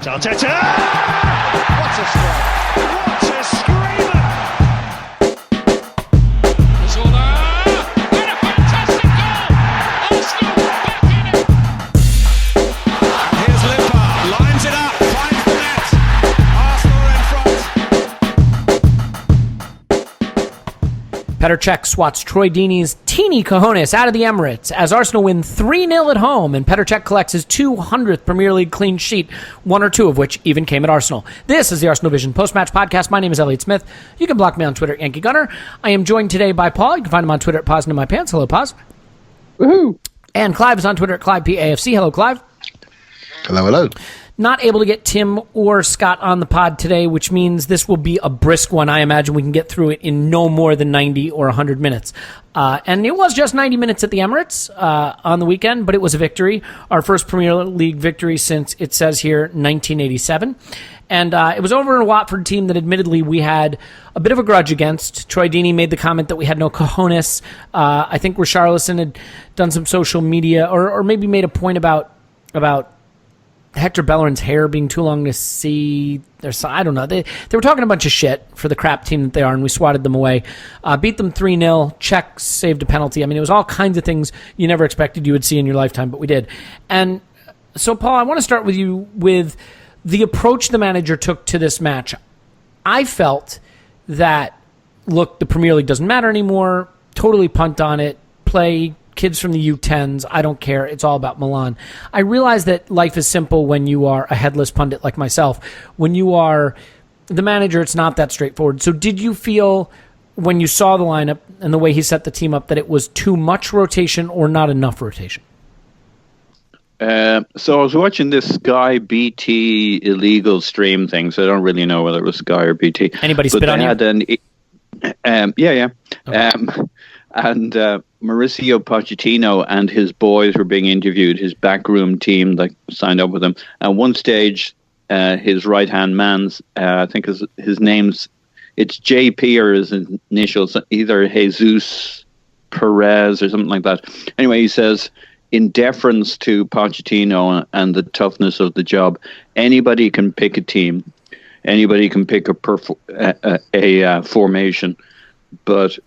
Arteta! What a strike! What a screamer! Zola! And a fantastic goal! Arsenal back in it! And here's Limpar, lines it up, finds the net. Arsenal in front. Petr Cech swats Troy Deeney's teeny cojones out of the Emirates as Arsenal win 3-0 at home, and Petr Cech collects his 200th Premier League clean sheet, one or two of which even came at Arsenal. This is the Arsenal Vision post-match podcast. My name is Elliot Smith. You can block me on Twitter at Yankee Gunner. I am joined today by Paul. You can find him on Twitter at Paz in My Pants. Hello, Paz. Woohoo! And Clive is on Twitter at ClivePAFC. Hello, Clive. Hello, hello. Not able to get Tim or Scott on the pod today, which means this will be a brisk one. I imagine we can get through it in no more than 90 or 100 minutes. And it was just 90 minutes at the Emirates on the weekend, but it was a victory. Our first Premier League victory since, it says here, 1987. And it was over a Watford team that admittedly we had a bit of a grudge against. Troy Deeney made the comment that we had no cojones. I think Richarlison had done some social media or maybe made a point about Hector Bellerin's hair being too long to see. I don't know. They were talking a bunch of shit for the crap team that they are, and we swatted them away. Beat them 3-0. Cech saved a penalty. I mean, it was all kinds of things you never expected you would see in your lifetime, but we did. And so, Paul, I want to start with you with the approach the manager took to this match. I felt that, look, the Premier League doesn't matter anymore. Totally punt on it. Play kids from the U10s, I don't care. It's all about Milan. I realize that life is simple when you are a headless pundit like myself. When you are the manager, it's not that straightforward. So did you feel when you saw the lineup and the way he set the team up that it was too much rotation or not enough rotation? So I was watching this Sky BT illegal stream thing, so I don't really know whether it was Sky or BT. Anybody spit on you? Yeah. Okay. And Mauricio Pochettino and his boys were being interviewed, his backroom team that signed up with him. At one stage, his right-hand man's, I think his name's, it's JP or his initials, either Jesus Perez or something like that. Anyway, he says, in deference to Pochettino and the toughness of the job, anybody can pick a team. Anybody can pick a formation, but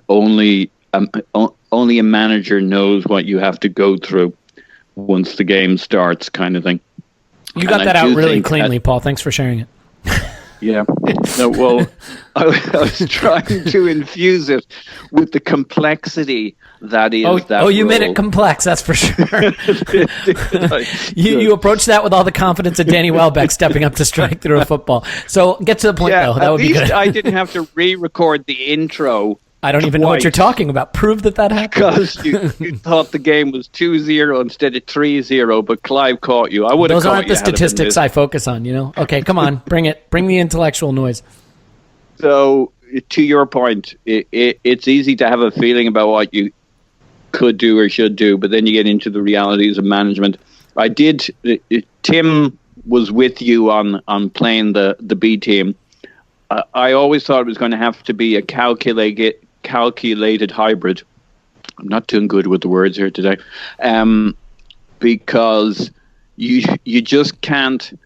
only a manager knows what you have to go through once the game starts, kind of thing. You got that out really cleanly, Paul. Thanks for sharing it. Yeah. No, well, I was trying to infuse it with the complexity that is that you role. made it complex, that's for sure. You approached that with all the confidence of Danny Welbeck stepping up to strike through a football. So get to the point, though. That would be good. I didn't have to re-record the intro. I don't even know what you're talking about. Prove that happened. Because you thought the game was 2-0 instead of 3-0, but Clive caught you. I would have Those caught aren't you. the statistics I focus on, you know? Okay, come on. Bring it. Bring the intellectual noise. So, to your point, it's easy to have a feeling about what you could do or should do, but then you get into the realities of management. Tim was with you on playing the B team. I always thought it was going to have to be a calculated hybrid. I'm not doing good with the words here today, because you just can't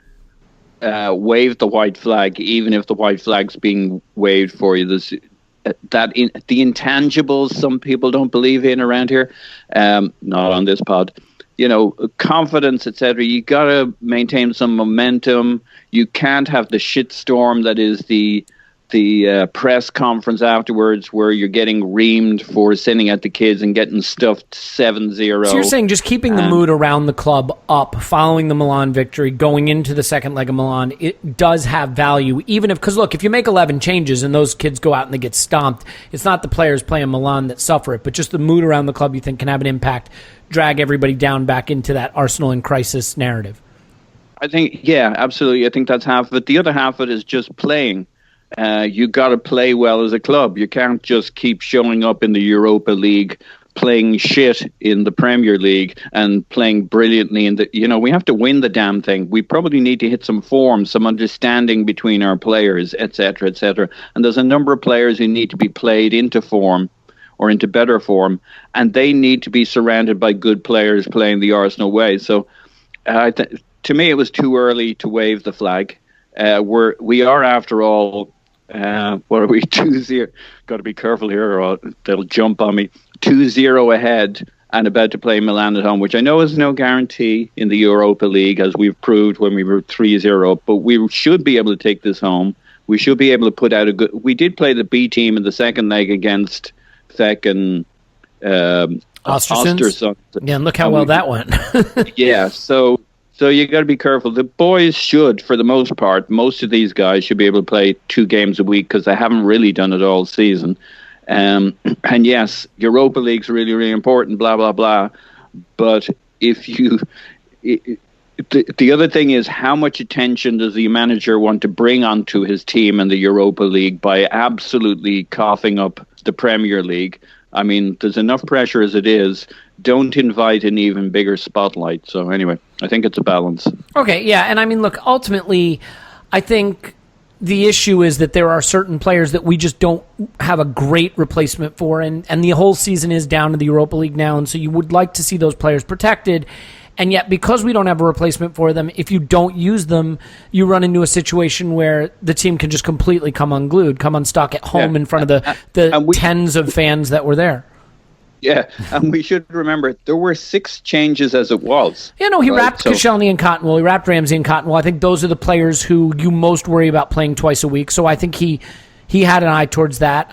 wave the white flag, even if the white flag's being waved for you. There's the intangibles some people don't believe in around here, not on this pod. You know, confidence, etc. You got to maintain some momentum. You can't have the shitstorm that is the press conference afterwards where you're getting reamed for sending out the kids and getting stuffed 7-0. So you're saying just keeping the mood around the club up, following the Milan victory, going into the second leg of Milan, it does have value, even if, because look, if you make 11 changes and those kids go out and they get stomped, it's not the players playing Milan that suffer it, but just the mood around the club you think can have an impact, drag everybody down back into that Arsenal in crisis narrative. I think, yeah, absolutely. I think that's half of it. The other half of it is just playing. You got to play well as a club. You can't just keep showing up in the Europa League, playing shit in the Premier League, and playing brilliantly in the. You know, we have to win the damn thing. We probably need to hit some form, some understanding between our players, etc., etc. And there's a number of players who need to be played into form or into better form, and they need to be surrounded by good players playing the Arsenal way. So, to me, it was too early to wave the flag. We are, after all, what are we, 2-0? Got to be careful here or they'll jump on me. 2-0 ahead and about to play Milan at home, which I know is no guarantee in the Europa League, as we've proved when we were 3-0, but we should be able to take this home. We should be able to put out a good... We did play the B team in the second leg against Feck and Ostersund. Yeah, and look how well that went. Yeah, so you got to be careful. The boys should, for the most part, most of these guys should be able to play 2 games a week because they haven't really done it all season. And yes, Europa League's really, really important, blah, blah, blah. But if you... The other thing is, how much attention does the manager want to bring onto his team in the Europa League by absolutely coughing up the Premier League? I mean, there's enough pressure as it is. Don't invite an even bigger spotlight. So anyway, I think it's a balance. Okay, yeah. And I mean, look, ultimately, I think the issue is that there are certain players that we just don't have a great replacement for. And the whole season is down to the Europa League now. And so you would like to see those players protected. And yet, because we don't have a replacement for them, if you don't use them, you run into a situation where the team can just completely come unglued, come unstuck at home in front of the tens of fans that were there. Yeah, and we should remember there were 6 changes as it was. Yeah, no, he wrapped Koscielny and Cottonwell. He wrapped Ramsey and Cottonwell. I think those are the players who you most worry about playing twice a week. So I think he had an eye towards that.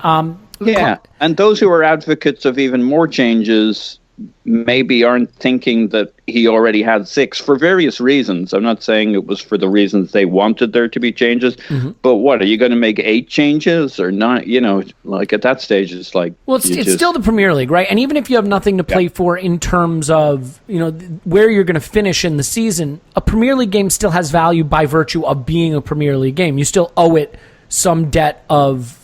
Yeah, and those who are advocates of even more changes maybe aren't thinking that he already had 6 for various reasons. I'm not saying it was for the reasons they wanted there to be changes, but what, are you going to make 8 changes or not? You know, like at that stage, it's like... Well, it's still the Premier League, right? And even if you have nothing to play for in terms of, you know, where you're going to finish in the season, a Premier League game still has value by virtue of being a Premier League game. You still owe it some debt of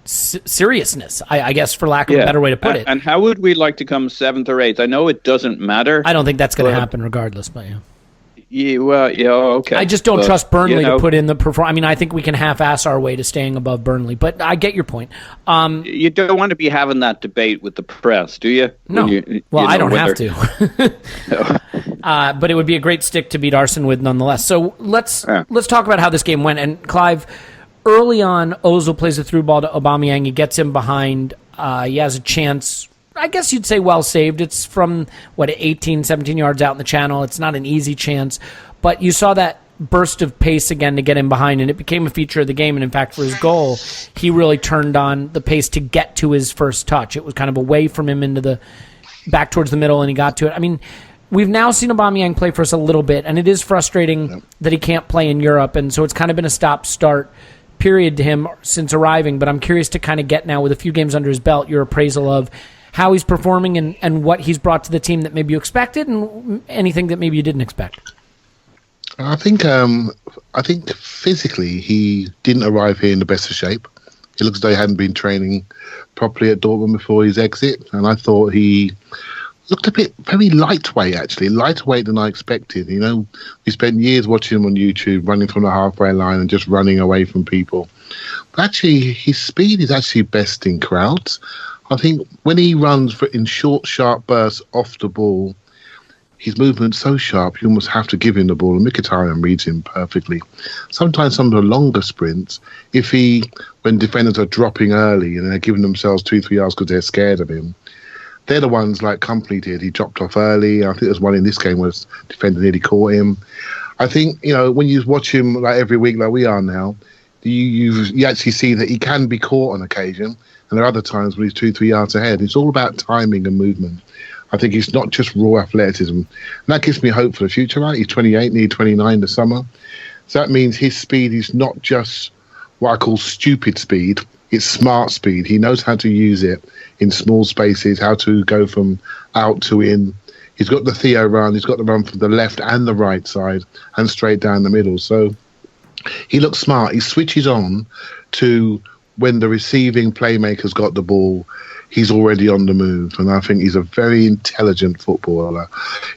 seriousness, I guess, for lack of a better way to put it. And how would we like to come 7th or 8th? I know it doesn't matter. I don't think that's going to happen regardless, but yeah. Yeah, well, yeah, okay. I just don't trust Burnley to put in the performance. I mean, I think we can half-ass our way to staying above Burnley, but I get your point. You don't want to be having that debate with the press, do you? No. I don't have to. But it would be a great stick to beat Arsene with nonetheless. So let's talk about how this game went. And Clive, early on, Ozil plays a through ball to Aubameyang. He gets him behind. He has a chance, I guess you'd say well saved. It's from, 18, 17 yards out in the channel. It's not an easy chance. But you saw that burst of pace again to get him behind, and it became a feature of the game. And in fact, for his goal, he really turned on the pace to get to his first touch. It was kind of away from him back towards the middle, and he got to it. I mean, we've now seen Aubameyang play for us a little bit, and it is frustrating that he can't play in Europe. And so it's kind of been a stop-start period to him since arriving, but I'm curious to kind of get now, with a few games under his belt, your appraisal of how he's performing and what he's brought to the team that maybe you expected and anything that maybe you didn't expect. I think physically he didn't arrive here in the best of shape. It looks as though he hadn't been training properly at Dortmund before his exit, and I thought he looked a bit very lightweight, actually, lighter than I expected. You know, we spent years watching him on YouTube, running from the halfway line and just running away from people. But actually, his speed is actually best in crowds. I think when he runs in short, sharp bursts off the ball, his movement's so sharp, you almost have to give him the ball, and Mkhitaryan reads him perfectly. Sometimes some of the longer sprints, when defenders are dropping early and they're giving themselves 2-3 yards because they're scared of him, they're the ones like Company did. He dropped off early. I think there's one in this game where the defender nearly caught him. I think, you know, when you watch him like every week like we are now, you actually see that he can be caught on occasion, and there are other times when he's 2-3 yards ahead. It's all about timing and movement. I think it's not just raw athleticism. And that gives me hope for the future, right? He's 28, nearly 29 this summer. So that means his speed is not just what I call stupid speed. It's smart speed. He knows how to use it in small spaces, how to go from out to in. He's got the Theo run. He's got the run from the left and the right side and straight down the middle. So he looks smart. He switches on to when the receiving playmaker's got the ball, he's already on the move. And I think he's a very intelligent footballer.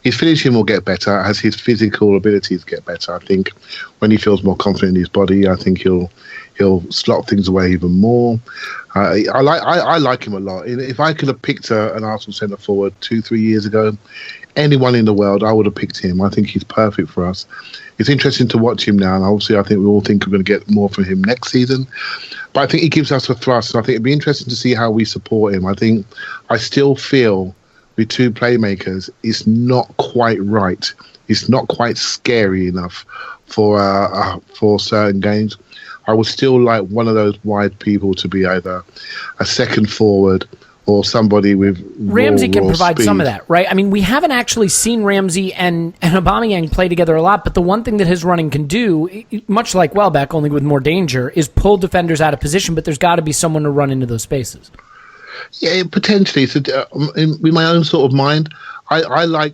His finishing will get better as his physical abilities get better. I think when he feels more confident in his body, I think he'll slot things away even more. I like him a lot. If I could have picked an Arsenal centre forward 2-3 years ago, anyone in the world, I would have picked him. I think he's perfect for us. It's interesting to watch him now, and obviously I think we all think we're going to get more from him next season. But I think he gives us a thrust, and I think it'd be interesting to see how we support him. I still feel with two playmakers, it's not quite right. It's not quite scary enough for certain games. I would still like one of those wide people to be either a second forward or somebody with Ramsey can provide speed. some of that, right? I mean, we haven't actually seen Ramsey and Aubameyang play together a lot, but the one thing that his running can do, much like Welbeck, only with more danger, is pull defenders out of position, but there's got to be someone to run into those spaces. Yeah, potentially. So, in my own sort of mind, I like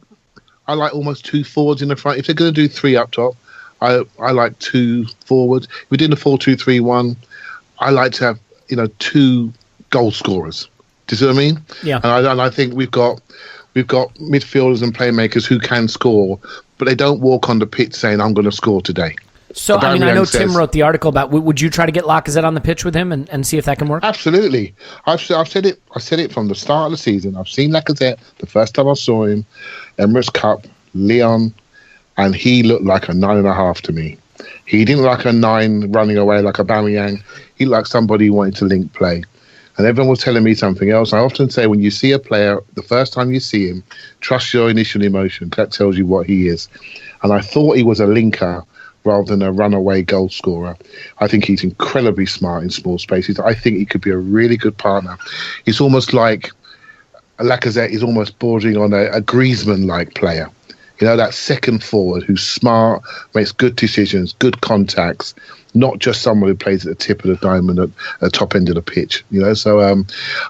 almost two forwards in the front. If they're going to do three up top, I like two forwards. If we're doing the 4-2-3-1, I like to have two goal scorers. Do you see what I mean? Yeah. And I think we've got midfielders and playmakers who can score, but they don't walk on the pitch saying, "I'm going to score today." So, I Aubameyang know says, Tim wrote the article about, would you try to get Lacazette on the pitch with him and see if that can work? Absolutely. I've said it. I said it from the start of the season. I've seen Lacazette the first time I saw him, Emirates Cup, Lyon, and he looked like a 9.5 to me. He didn't look like a 9 running away like Aubameyang. He looked like somebody who wanted to link play. And everyone was telling me something else. I often say when you see a player, the first time you see him, trust your initial emotion. That tells you what he is. And I thought he was a linker rather than a runaway goal scorer. I think he's incredibly smart in small spaces. I think he could be a really good partner. It's almost like Lacazette is almost bordering on a Griezmann-like player. That second forward who's smart, makes good decisions, good contacts, not just someone who plays at the tip of the diamond at the top end of the pitch. So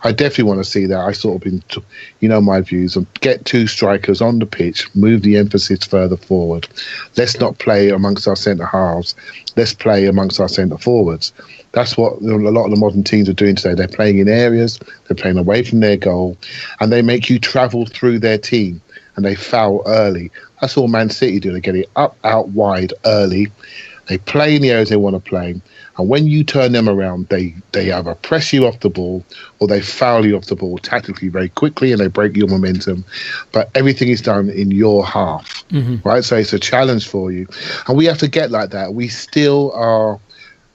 I definitely want to see that. I sort of been, my views on get two strikers on the pitch, move the emphasis further forward. Let's not play amongst our centre halves. Let's play amongst our centre forwards. That's what a lot of the modern teams are doing today. They're playing in areas, they're playing away from their goal, and they make you travel through their team. And they foul early. That's all Man City do. They get it up, out, wide early. They play in the areas they want to play. And when you turn them around, they either press you off the ball or they foul you off the ball tactically very quickly and they break your momentum. But everything is done in your half, right? So it's a challenge for you. And we have to get like that. We still are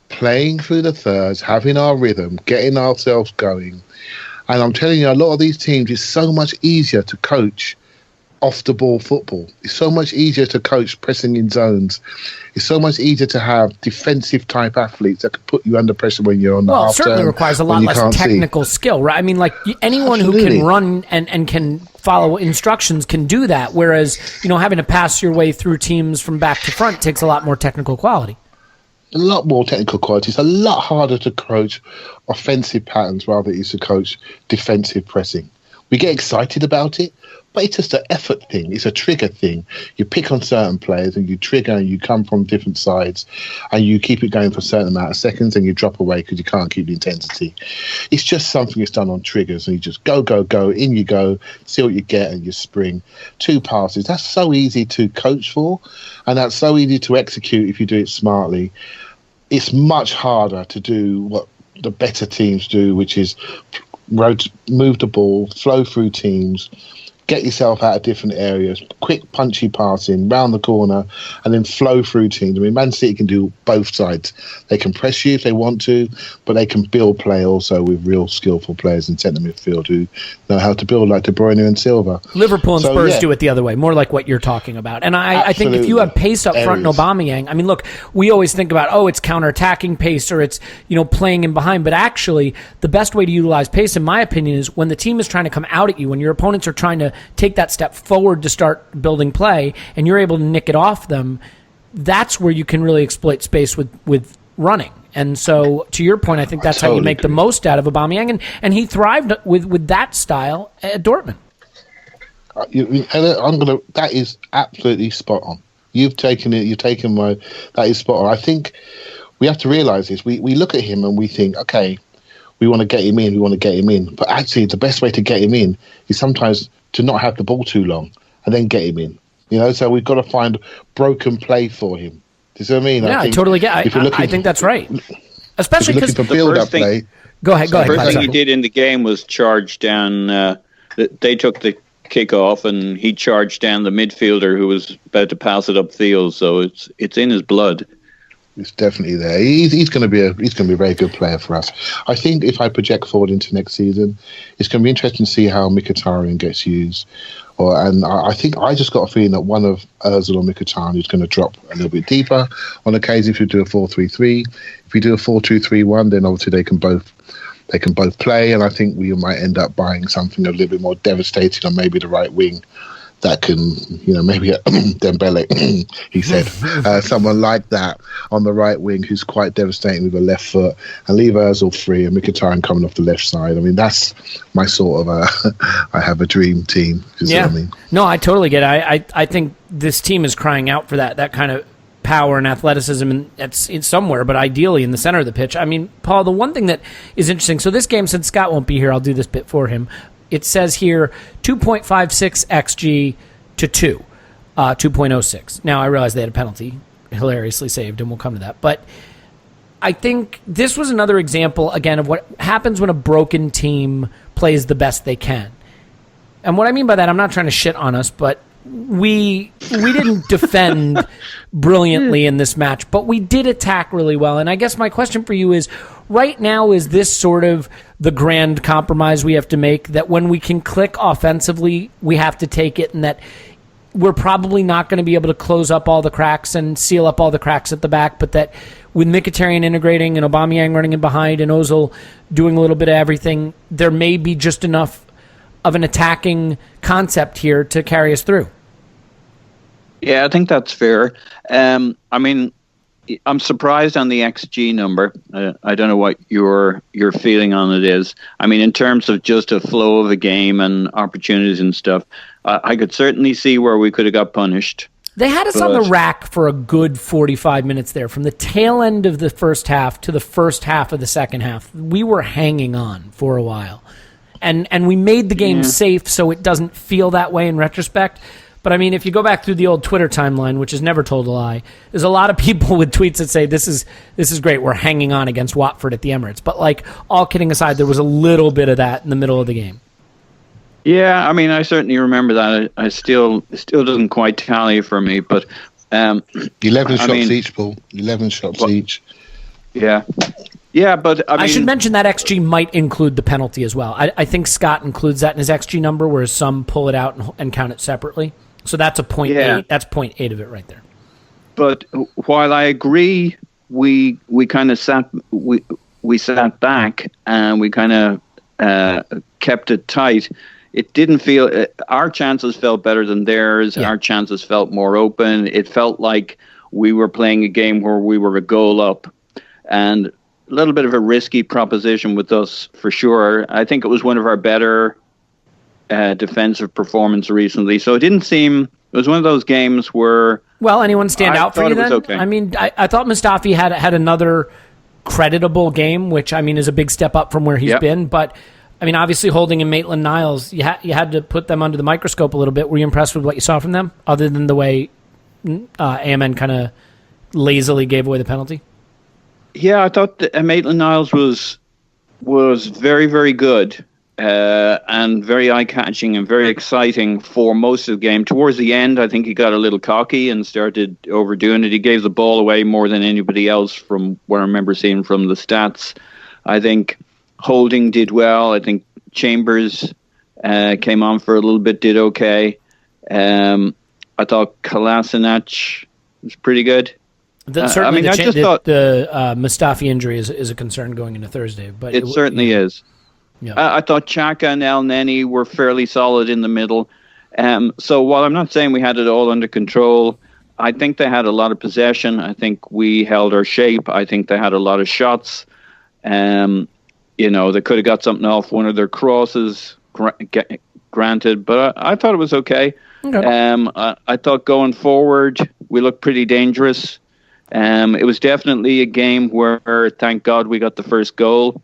playing through the thirds, having our rhythm, getting ourselves going. And I'm telling you, a lot of these teams, it's so much easier to coach off the ball football. It's so much easier to coach pressing in zones. It's so much easier to have defensive type athletes that can put you under pressure when you're on the half turn. Well, it certainly requires a lot less technical skill, right? I mean, like anyone who can run and can follow instructions can do that. Whereas, having to pass your way through teams from back to front takes a lot more technical quality. A lot more technical quality. It's a lot harder to coach offensive patterns rather than it is to coach defensive pressing. We get excited about it, but it's just an effort thing. It's a trigger thing. You pick on certain players and you trigger and you come from different sides and you keep it going for a certain amount of seconds and you drop away because you can't keep the intensity. It's just something that's done on triggers and you just go, in you go, see what you get and you spring. 2 passes. That's so easy to coach for and that's so easy to execute if you do it smartly. It's much harder to do what the better teams do, which is move the ball, flow through teams, get yourself out of different areas, quick punchy passing, round the corner, and then flow through teams. I mean, Man City can do both sides. They can press you if they want to, but they can build play also with real skillful players in centre midfield who know how to build like De Bruyne and Silva. Liverpool and Spurs do it the other way, more like what you're talking about. And I think if you have pace up front and Aubameyang, I mean, look, we always think about, it's counter-attacking pace or it's, playing in behind. But actually, the best way to utilize pace, in my opinion, is when the team is trying to come out at you, when your opponents are trying to take that step forward to start building play and you're able to nick it off them, that's where you can really exploit space with running. And so, to your point, I think that's how you make the most out of Aubameyang, and he thrived with that style at Dortmund. That is absolutely spot on. You've taken it. That is spot on. I think we have to realise this. We look at him and we think, okay, we want to get him in. But actually, the best way to get him in is sometimes to not have the ball too long and then get him in. So we've got to find broken play for him. Do you see what I mean? Yeah, I totally get it. I think that's right. Especially because the first thing, Go ahead. The first thing he did in the game was charge down. They took the kick off, and he charged down the midfielder who was about to pass it upfield. So it's in his blood. It's definitely there. He's going to be a very good player for us. I think if I project forward into next season, it's going to be interesting to see how Mkhitaryan gets used. And I think I just got a feeling that one of Ozil or Mkhitaryan is going to drop a little bit deeper on occasion. If you do a 4-3-3, if you do a 4-2-3-1, then obviously they can both play. And I think we might end up buying something a little bit more devastating on maybe the right wing. That can, maybe Dembele, he said, someone like that on the right wing who's quite devastating with the left foot, and leave Ozil free and Mkhitaryan coming off the left side. I mean, that's my sort of, I have a dream team. Yeah. What I mean? No, I totally get it. I think this team is crying out for that kind of power and athleticism, and it's somewhere, but ideally in the center of the pitch. I mean, Paul, the one thing that is interesting, so this game, since Scott won't be here, I'll do this bit for him. It says here 2.56 XG to 2.06. Now, I realize they had a penalty, hilariously saved, and we'll come to that. But I think this was another example, again, of what happens when a broken team plays the best they can. And what I mean by that, I'm not trying to shit on us, but we didn't defend brilliantly in this match, but we did attack really well. And I guess my question for you is, right now, is this sort of the grand compromise we have to make, that when we can click offensively, we have to take it, and that we're probably not going to be able to close up all the cracks and seal up all the cracks at the back, but that with Mkhitaryan integrating and Aubameyang running in behind and Ozil doing a little bit of everything, there may be just enough of an attacking concept here to carry us through. Yeah, I think that's fair. I mean, I'm surprised on the XG number. I don't know what your feeling on it is. I mean, in terms of just a flow of a game and opportunities and stuff, I could certainly see where we could have got punished. They had us on the rack for a good 45 minutes there. From the tail end of the first half to the first half of the second half, we were hanging on for a while. And we made the game safe so it doesn't feel that way in retrospect. But I mean, if you go back through the old Twitter timeline, which is never told a lie, there's a lot of people with tweets that say this is great. We're hanging on against Watford at the Emirates. But like, all kidding aside, there was a little bit of that in the middle of the game. Yeah, I mean, I certainly remember that. I still doesn't quite tally for me, but 11 shots each, Paul. 11 shots each. Yeah. Yeah, but I mean, I should mention that XG might include the penalty as well. I think Scott includes that in his XG number, whereas some pull it out and count it separately. So that's a 0.8. Yeah. That's 0.8 of it right there. But while I agree, we kind of sat back and we kind of kept it tight. It didn't feel our chances felt better than theirs. Yeah. Our chances felt more open. It felt like we were playing a game where we were a goal up, and a little bit of a risky proposition with us for sure. I think it was one of our better defensive performances recently. So it didn't seem. It was one of those games where. Well, anyone stand out for you then? Okay. I mean, I thought Mustafi had another creditable game, which I mean is a big step up from where he's been, but. I mean, obviously holding in Maitland-Niles, you had to put them under the microscope a little bit. Were you impressed with what you saw from them, other than the way AMN kind of lazily gave away the penalty? Yeah, I thought that Maitland-Niles was very, very good and very eye-catching and very exciting for most of the game. Towards the end, I think he got a little cocky and started overdoing it. He gave the ball away more than anybody else from what I remember seeing from the stats. I think Holding did well. I think Chambers came on for a little bit, did okay. I thought Kolasinac was pretty good. Certainly, I thought the Mustafi injury is a concern going into Thursday. But it certainly is. Yeah. I thought Xhaka and Elneny were fairly solid in the middle. So while I'm not saying we had it all under control, I think they had a lot of possession. I think we held our shape. I think they had a lot of shots. They could have got something off one of their crosses, granted, but I thought it was okay. I thought going forward, we looked pretty dangerous. It was definitely a game where, thank God, we got the first goal.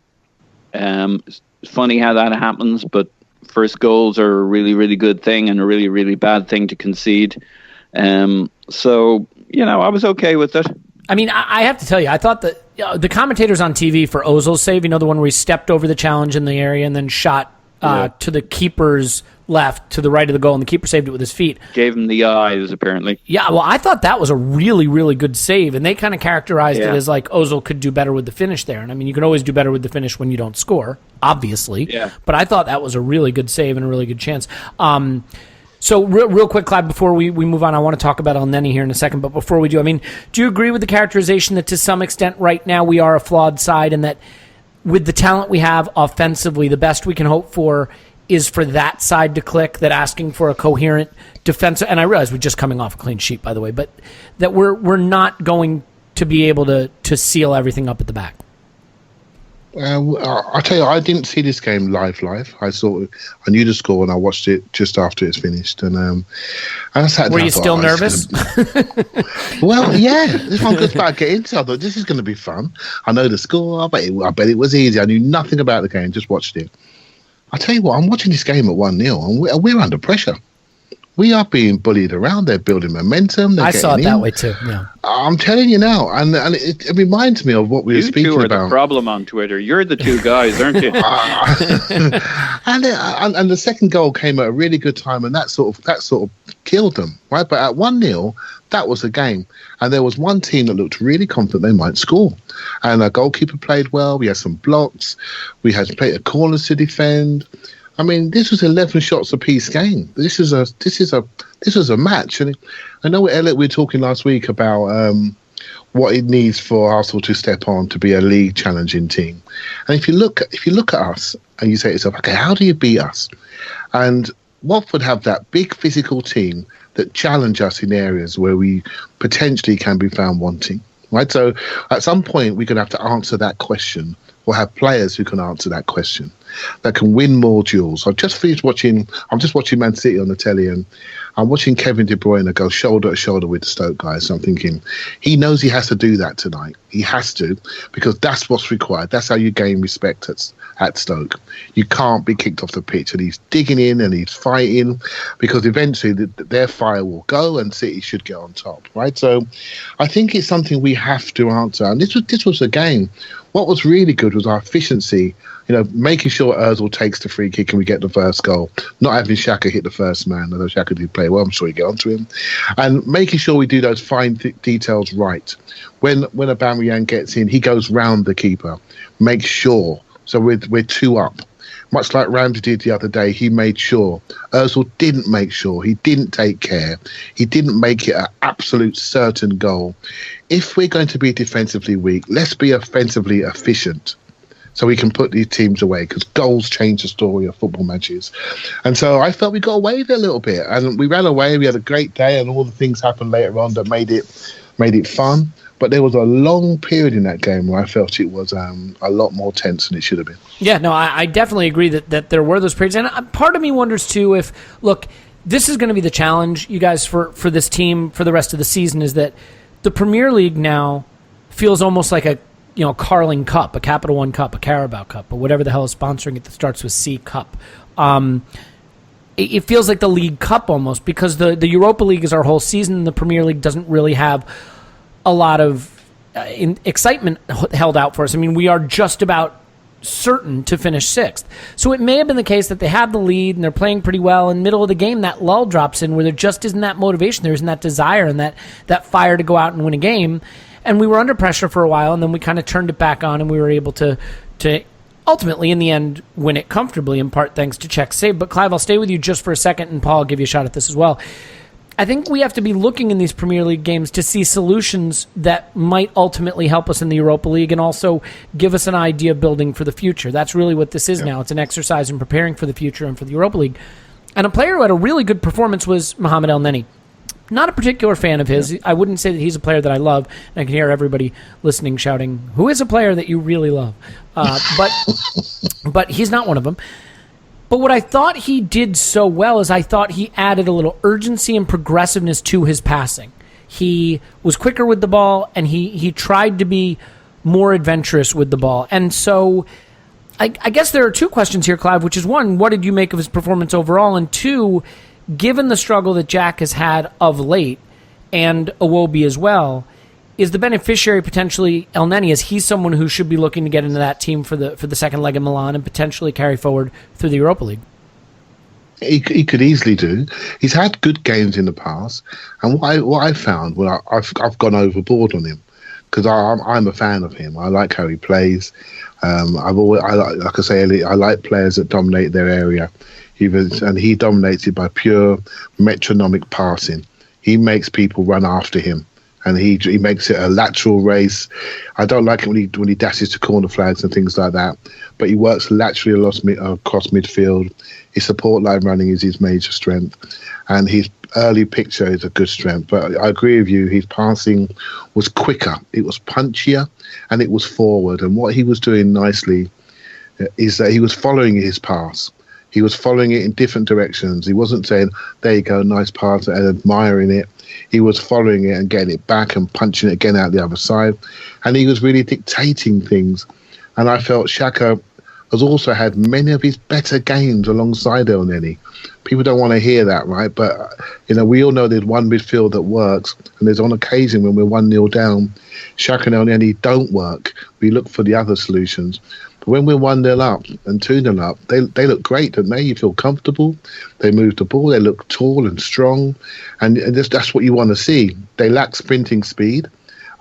It's funny how that happens, but first goals are a really, really good thing and a really, really bad thing to concede. So, I was okay with it. I mean, I have to tell you, I thought that the commentators on TV for Ozil's save, the one where he stepped over the challenge in the area and then shot to the keeper's left to the right of the goal, and the keeper saved it with his feet. Gave him the eyes, apparently. Yeah, well, I thought that was a really, really good save, and they kind of characterized it as like Ozil could do better with the finish there. And I mean, you can always do better with the finish when you don't score, obviously. Yeah. But I thought that was a really good save and a really good chance. So real quick, Clive, before we move on, I want to talk about Elneny here in a second. But before we do, I mean, do you agree with the characterization that to some extent right now we are a flawed side, and that with the talent we have offensively, the best we can hope for is for that side to click, that asking for a coherent defensive, and I realize we're just coming off a clean sheet, by the way, but that we're not going to be able to seal everything up at the back? I'll tell you, I didn't see this game live. I knew the score and I watched it just after it's finished. And I sat down. Were you still nervous? Well, yeah. If I'm just about to get into it, I thought this is going to be fun. I know the score. I bet it was easy. I knew nothing about the game, just watched it. I tell you what, I'm watching this game at 1-0 and we're under pressure. We are being bullied around. They're building momentum. I saw it that way too. Yeah. I'm telling you now, and it reminds me of what we were speaking about. You two are the problem on Twitter. You're the two guys, aren't you? and the second goal came at a really good time, and that sort of killed them, right? But at 1-0, that was the game, and there was one team that looked really confident they might score, and our goalkeeper played well. We had some blocks. We had plenty of corners to defend. I mean, this was 11 shots apiece game. This is a match, and I know with Elliot we were talking last week about what it needs for Arsenal to step on to be a league challenging team. And if you look at us and you say to yourself, okay, how do you beat us? And Watford have that big physical team that challenge us in areas where we potentially can be found wanting. Right, so at some point we're going to have to answer that question, or have players who can answer that question, that can win more duels. I'm just watching Man City on the telly, and I'm watching Kevin De Bruyne go shoulder to shoulder with the Stoke guys. So I'm thinking, he knows he has to do that tonight. He has to, because that's what's required. That's how you gain respect at Stoke. You can't be kicked off the pitch, and he's digging in and he's fighting, because eventually their fire will go and City should get on top, right? So I think it's something we have to answer. And this was a game. What was really good was our efficiency, making sure Ozil takes the free kick and we get the first goal, not having Xhaka hit the first man, although Xhaka did play well, I'm sure you get onto him, and making sure we do those fine details right. When Aubameyang gets in, he goes round the keeper, make sure, so we're two up. Much like Ramsey did the other day, he made sure. Ozil didn't make sure. He didn't take care. He didn't make it an absolute certain goal. If we're going to be defensively weak, let's be offensively efficient so we can put these teams away, because goals change the story of football matches. And so I felt we got away with it a little bit. And we ran away. We had a great day, and all the things happened later on that made it fun. But there was a long period in that game where I felt it was a lot more tense than it should have been. Yeah, no, I definitely agree that there were those periods. And part of me wonders, too, if, look, this is going to be the challenge, you guys, for this team for the rest of the season, is that the Premier League now feels almost like a Carling Cup, a Capital One Cup, a Carabao Cup, or whatever the hell is sponsoring it that starts with C Cup. It feels like the League Cup almost, because the Europa League is our whole season, and the Premier League doesn't really have a lot of excitement held out for us. I mean, we are just about certain to finish sixth. So it may have been the case that they have the lead and they're playing pretty well. In the middle of the game, that lull drops in where there just isn't that motivation. There isn't that desire and that fire to go out and win a game. And we were under pressure for a while, and then we kind of turned it back on, and we were able to ultimately, in the end, win it comfortably, in part thanks to Czech's save. But Clive, I'll stay with you just for a second, and Paul, I'll give you a shot at this as well. I think we have to be looking in these Premier League games to see solutions that might ultimately help us in the Europa League and also give us an idea of building for the future. That's really what this is now. It's an exercise in preparing for the future and for the Europa League. And a player who had a really good performance was Mohamed Elneny. Not a particular fan of his. I wouldn't say that he's a player that I love. And I can hear everybody listening shouting, who is a player that you really love? But he's not one of them. But what I thought he did so well is I thought he added a little urgency and progressiveness to his passing. He was quicker with the ball, and he tried to be more adventurous with the ball. And so I guess there are two questions here, Clive, which is, one, what did you make of his performance overall? And two, given the struggle that Jack has had of late, and Iwobi as well, is the beneficiary potentially Elneny? Is he someone who should be looking to get into that team for the second leg in Milan and potentially carry forward through the Europa League? He could easily do. He's had good games in the past, and what I found, well, I've gone overboard on him because I'm a fan of him. I like how he plays. Like I say, Elliot, I like players that dominate their area. And he dominates it by pure metronomic passing. He makes people run after him, and he makes it a lateral race. I don't like it when he dashes to corner flags and things like that, but he works laterally across midfield. His support line running is his major strength, and his early picture is a good strength. But I agree with you, his passing was quicker, it was punchier, and it was forward. And what he was doing nicely is that he was following his pass. He was following it in different directions. He wasn't saying, there you go, nice pass, and admiring it. He was following it and getting it back and punching it again out the other side. And he was really dictating things. And I felt Xhaka has also had many of his better games alongside Elneny. People don't want to hear that, right? But, we all know there's one midfield that works, and there's on occasion when we're 1-0 down, Xhaka and Elneny don't work. We look for the other solutions. But when we're 1-0 up and 2-0 up, they look great, don't they? You feel comfortable. They move the ball. They look tall and strong. And that's what you want to see. They lack sprinting speed.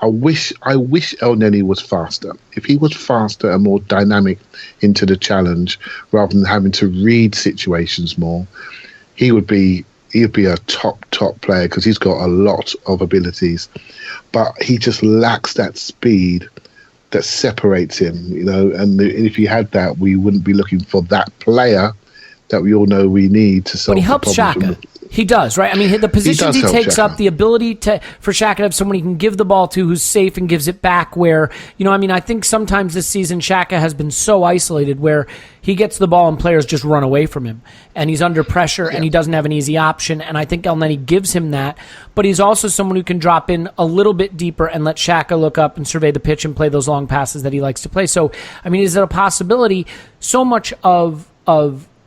I wish Elneny was faster. If he was faster and more dynamic into the challenge, rather than having to read situations more, he'd be a top player because he's got a lot of abilities. But he just lacks that speed that separates him, and if he had that, we wouldn't be looking for that player that we all know we need to solve. But he helps Xhaka. He does, right? I mean, the positions he takes up, the ability for Xhaka to have someone he can give the ball to who's safe and gives it back where, I think sometimes this season Xhaka has been so isolated where he gets the ball and players just run away from him. And he's under pressure and he doesn't have an easy option. And I think Elneny gives him that. But he's also someone who can drop in a little bit deeper and let Xhaka look up and survey the pitch and play those long passes that he likes to play. So, is it a possibility? So much of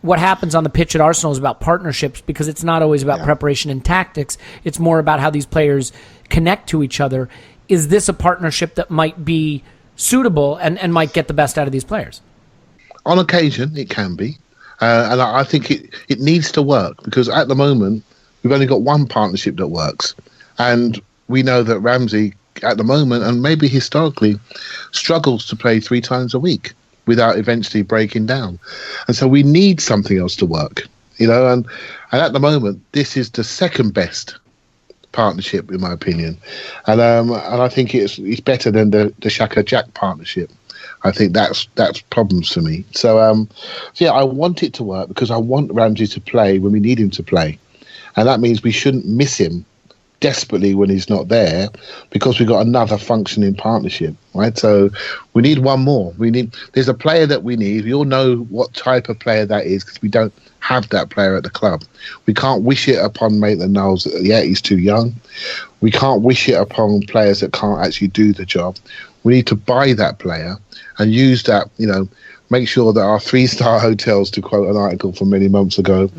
what happens on the pitch at Arsenal is about partnerships because it's not always about preparation and tactics. It's more about how these players connect to each other. Is this a partnership that might be suitable and might get the best out of these players? On occasion, it can be. And I think it needs to work because at the moment, we've only got one partnership that works. And we know that Ramsey, at the moment, and maybe historically, struggles to play 3 times a week without eventually breaking down. And so we need something else to work, and at the moment, this is the second best partnership, in my opinion. And I think it's better than the Xhaka Jack partnership. I think that's problems for me. So, I want it to work because I want Ramsey to play when we need him to play. And that means we shouldn't miss him desperately when he's not there because we've got another functioning partnership, right? So we need one more. There's a player that we need. We all know what type of player that is because we don't have that player at the club. We can't wish it upon Maitland-Niles. He's too young. We can't wish it upon players that can't actually do the job. We need to buy that player and use that, make sure that our 3-star hotels, to quote an article from many months ago,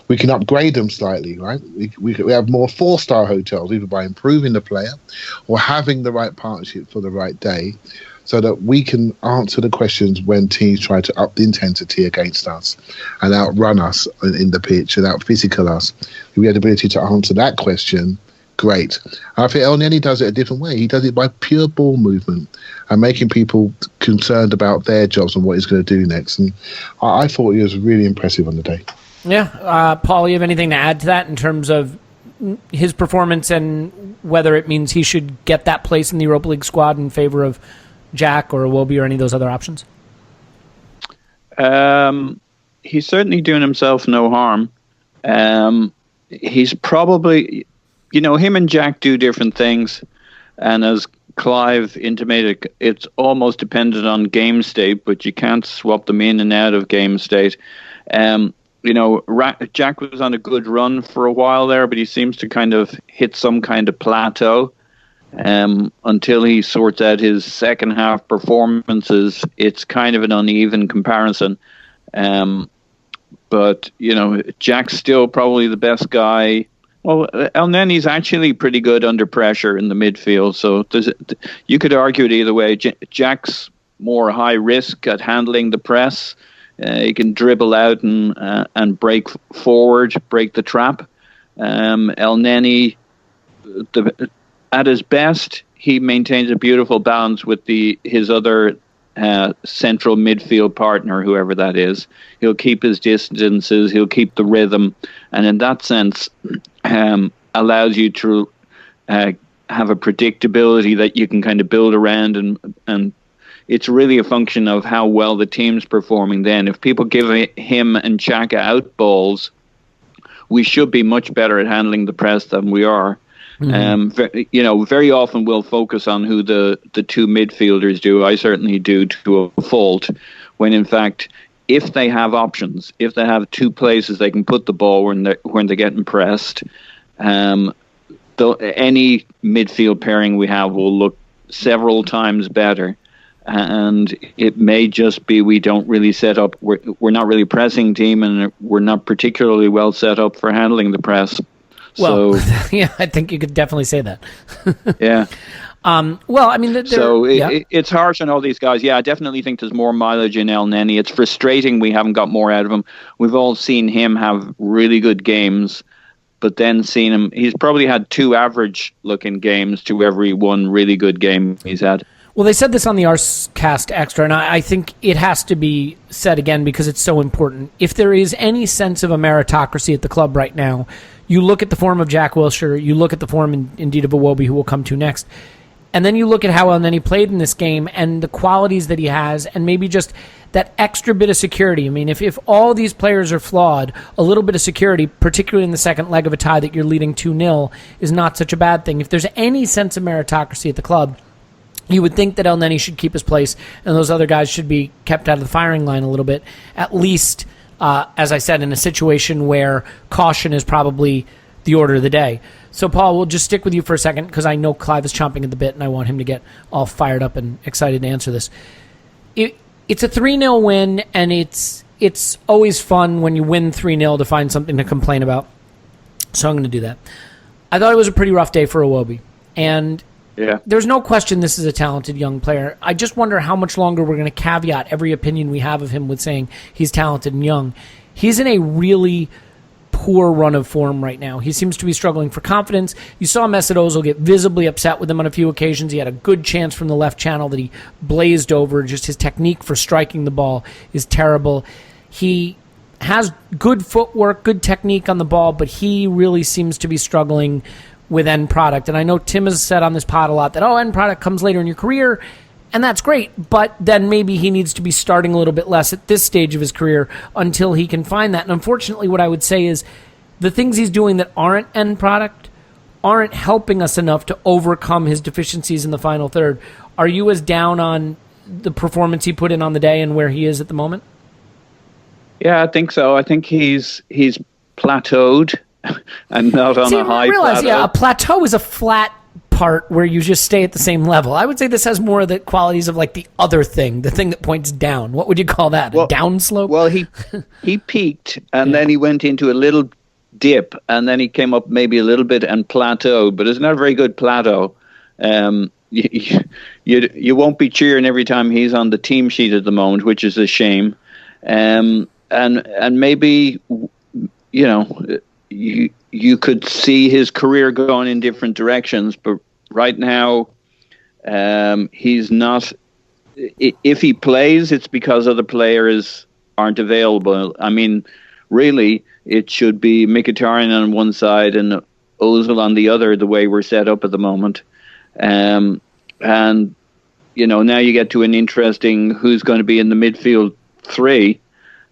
we can upgrade them slightly, right? We have more 4-star hotels, either by improving the player or having the right partnership for the right day so that we can answer the questions when teams try to up the intensity against us and outrun us in the pitch and out-physical us. If we have the ability to answer that question, great. I think Elneny does it a different way. He does it by pure ball movement and making people concerned about their jobs and what he's going to do next. And I thought he was really impressive on the day. Yeah. Paul, you have anything to add to that in terms of his performance and whether it means he should get that place in the Europa League squad in favor of Jack or Iwobi or any of those other options? He's certainly doing himself no harm. He's probably... him and Jack do different things. And as Clive intimated, it's almost dependent on game state, but you can't swap them in and out of game state. Jack was on a good run for a while there, but he seems to kind of hit some kind of plateau until he sorts out his second half performances. It's kind of an uneven comparison. But, Jack's still probably the best guy. Well, Elneny's actually pretty good under pressure in the midfield, so you could argue it either way. Jack's more high risk at handling the press. He can dribble out and break forward, break the trap. Elneny, at his best, he maintains a beautiful balance with his other central midfield partner, whoever that is. He'll keep his distances, he'll keep the rhythm, and in that sense, allows you to have a predictability that you can kind of build around, and it's really a function of how well the team's performing then. If people give him and Xhaka out balls, we should be much better at handling the press than we are. Very often we'll focus on who the two midfielders do. I certainly do, to a fault, when in fact, if they have options, if they have two places they can put the ball when they're getting pressed, any midfield pairing we have will look several times better. And it may just be we don't really set up. We're not really a pressing team, and we're not particularly well set up for handling the press. Well, so, yeah, I think you could definitely say that. Yeah. Well, I mean, it's harsh on all these guys. Yeah, I definitely think there's more mileage in Elneny. It's frustrating we haven't got more out of him. We've all seen him have really good games, but then seen him. He's probably had 2 average-looking games to every 1 really good game he's had. Well, they said this on the Arsecast Extra, and I think it has to be said again because it's so important. If there is any sense of a meritocracy at the club right now, you look at the form of Jack Wilshere, you look at the form indeed of Iwobi, who we'll come to next, and then you look at how Elneny played in this game and the qualities that he has, and maybe just that extra bit of security. I mean, if all these players are flawed, a little bit of security, particularly in the second leg of a tie that you're leading 2-0, is not such a bad thing. If there's any sense of meritocracy at the club, you would think that Elneny should keep his place and those other guys should be kept out of the firing line a little bit, at least, as I said, in a situation where caution is probably the order of the day. So, Paul, we'll just stick with you for a second because I know Clive is chomping at the bit and I want him to get all fired up and excited to answer this. It's a 3-0 win, and it's always fun when you win 3-0 to find something to complain about. So I'm going to do that. I thought it was a pretty rough day for Iwobi, and yeah, there's no question this is a talented young player. I just wonder how much longer we're going to caveat every opinion we have of him with saying he's talented and young. He's in a really poor run of form right now. He seems to be struggling for confidence. You saw Mesut Ozil get visibly upset with him on a few occasions. He had a good chance from the left channel that he blazed over. Just his technique for striking the ball is terrible. He has good footwork, good technique on the ball, but he really seems to be struggling with end product. And I know Tim has said on this pod a lot that, end product comes later in your career, and that's great, but then maybe he needs to be starting a little bit less at this stage of his career until he can find that. And unfortunately, what I would say is the things he's doing that aren't end product aren't helping us enough to overcome his deficiencies in the final third. Are you as down on the performance he put in on the day and where he is at the moment? Yeah, I think so. I think he's plateaued and not on a high plateau. Yeah, a plateau is a flat part where you just stay at the same level. I would say this has more of the qualities of like the other thing, the thing that points down. What would you call that? A downslope? Well, he peaked and then he went into a little dip and then he came up maybe a little bit and plateaued, but it's not a very good plateau. You won't be cheering every time he's on the team sheet at the moment, which is a shame. And maybe, you could see his career going in different directions, but right now he's not. If he plays, it's because other players aren't available. I mean, really, it should be Mkhitaryan on one side and Ozil on the other, the way we're set up at the moment. And, now you get to an interesting who's going to be in the midfield 3.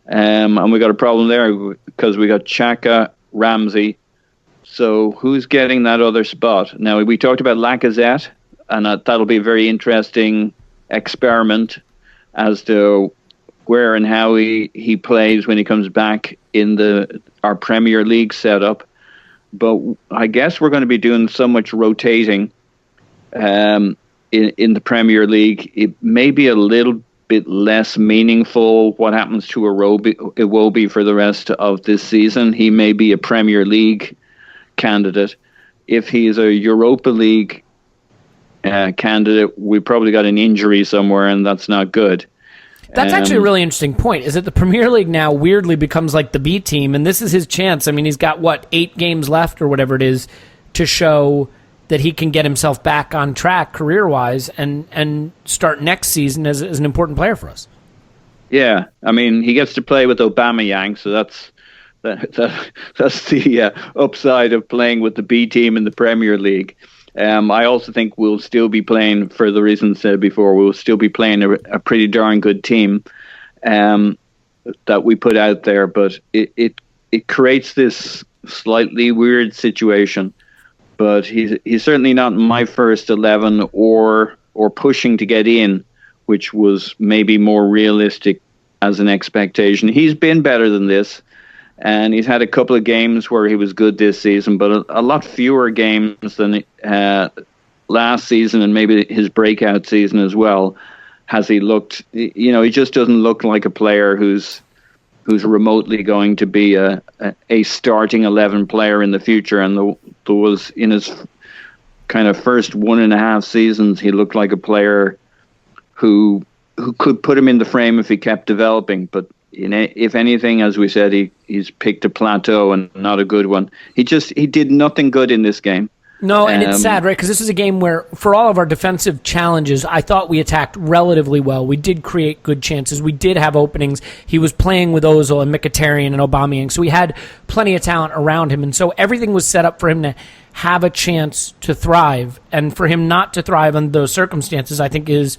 And we got a problem there because we got Xhaka, Ramsey. So who's getting that other spot? Now, we talked about Lacazette, and that'll be a very interesting experiment as to where and how he plays when he comes back in our Premier League setup. But I guess we're going to be doing so much rotating in the Premier League. It may be a little bit less meaningful what happens to Iwobi for the rest of this season. He may be a Premier League candidate. If he's a Europa League candidate, we probably got an injury somewhere, and that's not good. That's actually a really interesting point, is that the Premier League now weirdly becomes like the B team, and this is his chance. I mean, he's got, 8 games left or whatever it is to show that he can get himself back on track career-wise and start next season as an important player for us. Yeah, I mean, he gets to play with Aubameyang, so that's the upside of playing with the B team in the Premier League. I also think we'll still be playing, for the reasons said before, we'll still be playing a pretty darn good team that we put out there, but it creates this slightly weird situation. But he's certainly not my first 11 or pushing to get in, which was maybe more realistic as an expectation. He's been better than this, and he's had a couple of games where he was good this season, but a lot fewer games than last season and maybe his breakout season as well. Has he looked? He just doesn't look like a player who's remotely going to be a starting 11 player in the future. And there was, in his kind of first 1.5 seasons, he looked like a player who could put him in the frame if he kept developing. But if anything, as we said, he's picked a plateau and not a good one. He did nothing good in this game. No, and it's sad, right? Because this is a game where, for all of our defensive challenges, I thought we attacked relatively well. We did create good chances. We did have openings. He was playing with Ozil and Mkhitaryan and Aubameyang, so we had plenty of talent around him. And so everything was set up for him to have a chance to thrive. And for him not to thrive under those circumstances, I think, is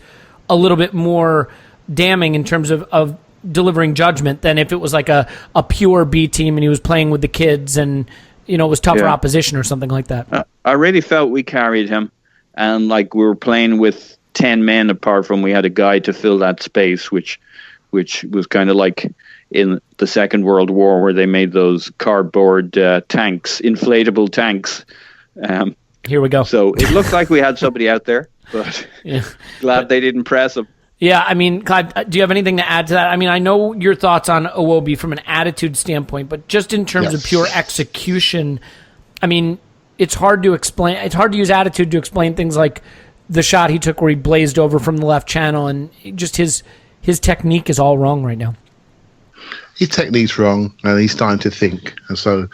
a little bit more damning in terms of delivering judgment than if it was like a pure B team and he was playing with the kids and it was tougher opposition or something like that. I really felt we carried him, and like we were playing with 10 men apart from we had a guy to fill that space, which was kind of like in the Second World War where they made those cardboard tanks, inflatable tanks. Here we go. So it looked like we had somebody out there, but glad they didn't press him. Yeah, I mean, Clive, do you have anything to add to that? I mean, I know your thoughts on Iwobi from an attitude standpoint, but just in terms of pure execution, I mean, it's hard to explain. It's hard to use attitude to explain things like the shot he took where he blazed over from the left channel, and just his technique is all wrong right now. His technique's wrong, and he's starting to think. And so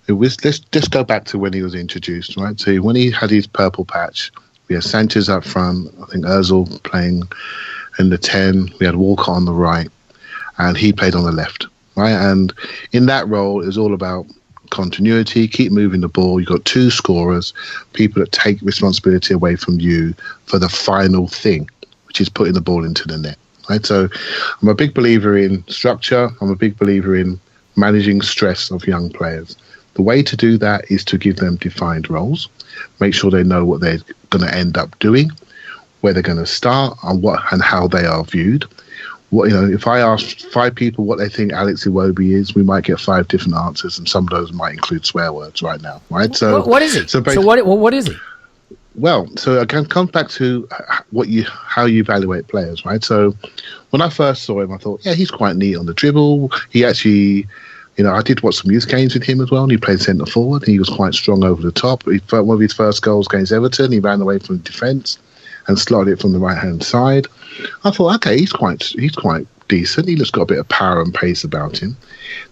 let's just go back to when he was introduced, right? So when he had his purple patch, we had Sanchez up front, I think Ozil playing in the 10, we had Walker on the right, and he played on the left, right? And in that role, it was all about continuity, keep moving the ball. You've got 2 scorers, people that take responsibility away from you for the final thing, which is putting the ball into the net, right? So I'm a big believer in structure. I'm a big believer in managing stress of young players. The way to do that is to give them defined roles, make sure they know what they're going to end up doing, where they're going to start, and what and how they are viewed. If I ask 5 people what they think Alex Iwobi is, we might get 5 different answers, and some of those might include swear words right now, right? So what is he? So what is he? Well, so again, comes back to how you evaluate players, right? So when I first saw him, I thought, yeah, he's quite neat on the dribble. He actually, I did watch some youth games with him as well, and he played centre forward. He was quite strong over the top. One of his first goals against Everton, he ran away from defence and slotted it from the right-hand side. I thought, okay, he's quite decent. He's got a bit of power and pace about him.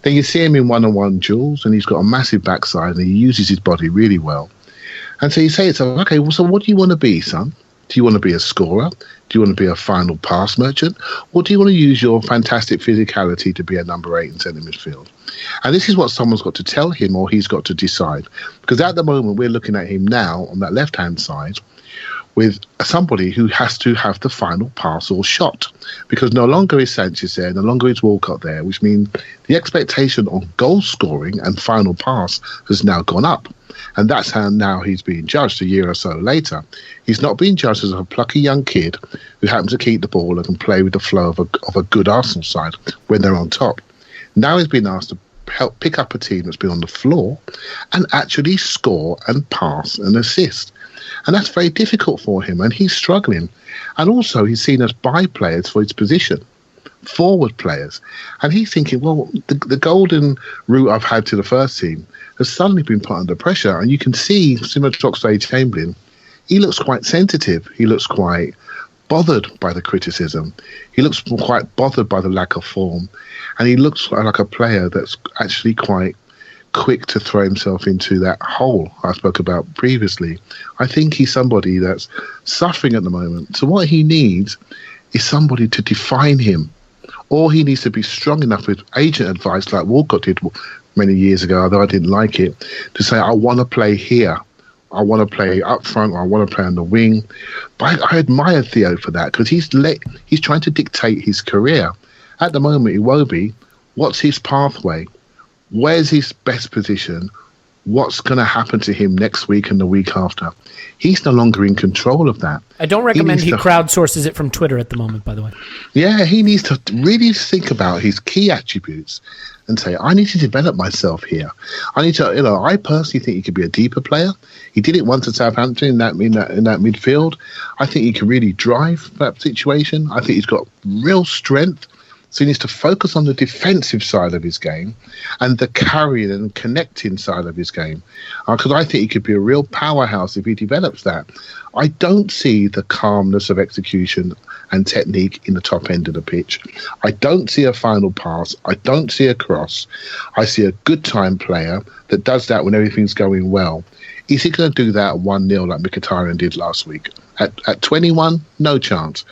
Then you see him in one-on-one duels, and he's got a massive backside, and he uses his body really well. And so you say to yourself, okay, well, so what do you want to be, son? Do you want to be a scorer? Do you want to be a final pass merchant? Or do you want to use your fantastic physicality to be a number 8 in centre midfield? And this is what someone's got to tell him, or he's got to decide. Because at the moment, we're looking at him now on that left-hand side with somebody who has to have the final pass or shot. Because no longer is Sanchez there, no longer is Walcott there, which means the expectation on goal scoring and final pass has now gone up. And that's how now he's being judged a year or so later. He's not being judged as a plucky young kid who happens to keep the ball and can play with the flow of a good Arsenal side when they're on top. Now he's been asked to help pick up a team that's been on the floor and actually score and pass and assist. And that's very difficult for him, and he's struggling. And also he's seen as by players for his position, forward players. And he's thinking, well, the golden route I've had to the first team has suddenly been put under pressure. And you can see, similar to Oxlade-Chamberlain, he looks quite sensitive. He looks quite bothered by the criticism. He looks quite bothered by the lack of form. And he looks like a player that's actually quite quick to throw himself into that hole I spoke about previously. I think he's somebody that's suffering at the moment. So what he needs is somebody to define him. Or he needs to be strong enough with agent advice like Walcott did many years ago, although I didn't like it, to say, I want to play here. I want to play up front, or I want to play on the wing. But I admire Theo for that, because he's trying to dictate his career. At the moment, Iwobi, what's his pathway? Where's his best position? What's going to happen to him next week and the week after? He's no longer in control of that. I don't recommend he crowdsources it from Twitter at the moment, by the way. Yeah, he needs to really think about his key attributes and say, I need to develop myself here. I need to, I personally think he could be a deeper player. He did it once at Southampton in that midfield. I think he can really drive that situation. I think he's got real strength. So he needs to focus on the defensive side of his game and the carrying and connecting side of his game. Because I think he could be a real powerhouse if he develops that. I don't see the calmness of execution and technique in the top end of the pitch. I don't see a final pass. I don't see a cross. I see a good time player that does that when everything's going well. Is he going to do that 1-0 like Mkhitaryan did last week? At 21, no chance.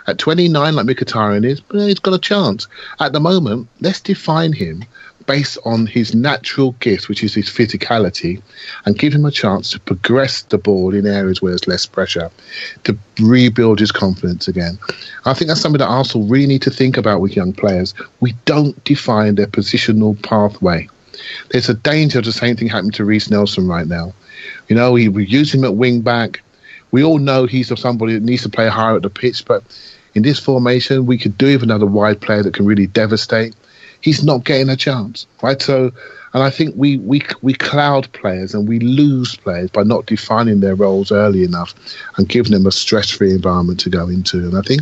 At 29, like Mkhitaryan is, he's got a chance. At the moment, let's define him based on his natural gift, which is his physicality, and give him a chance to progress the ball in areas where there's less pressure, to rebuild his confidence again. I think that's something that Arsenal really need to think about with young players. We don't define their positional pathway. There's a danger of the same thing happening to Reece Nelson right now. We use him at wing back. We all know he's somebody that needs to play higher at the pitch, but in this formation, we could do with another wide player that can really devastate. He's not getting a chance, right? So, and I think we cloud players and we lose players by not defining their roles early enough and giving them a stress-free environment to go into. And I think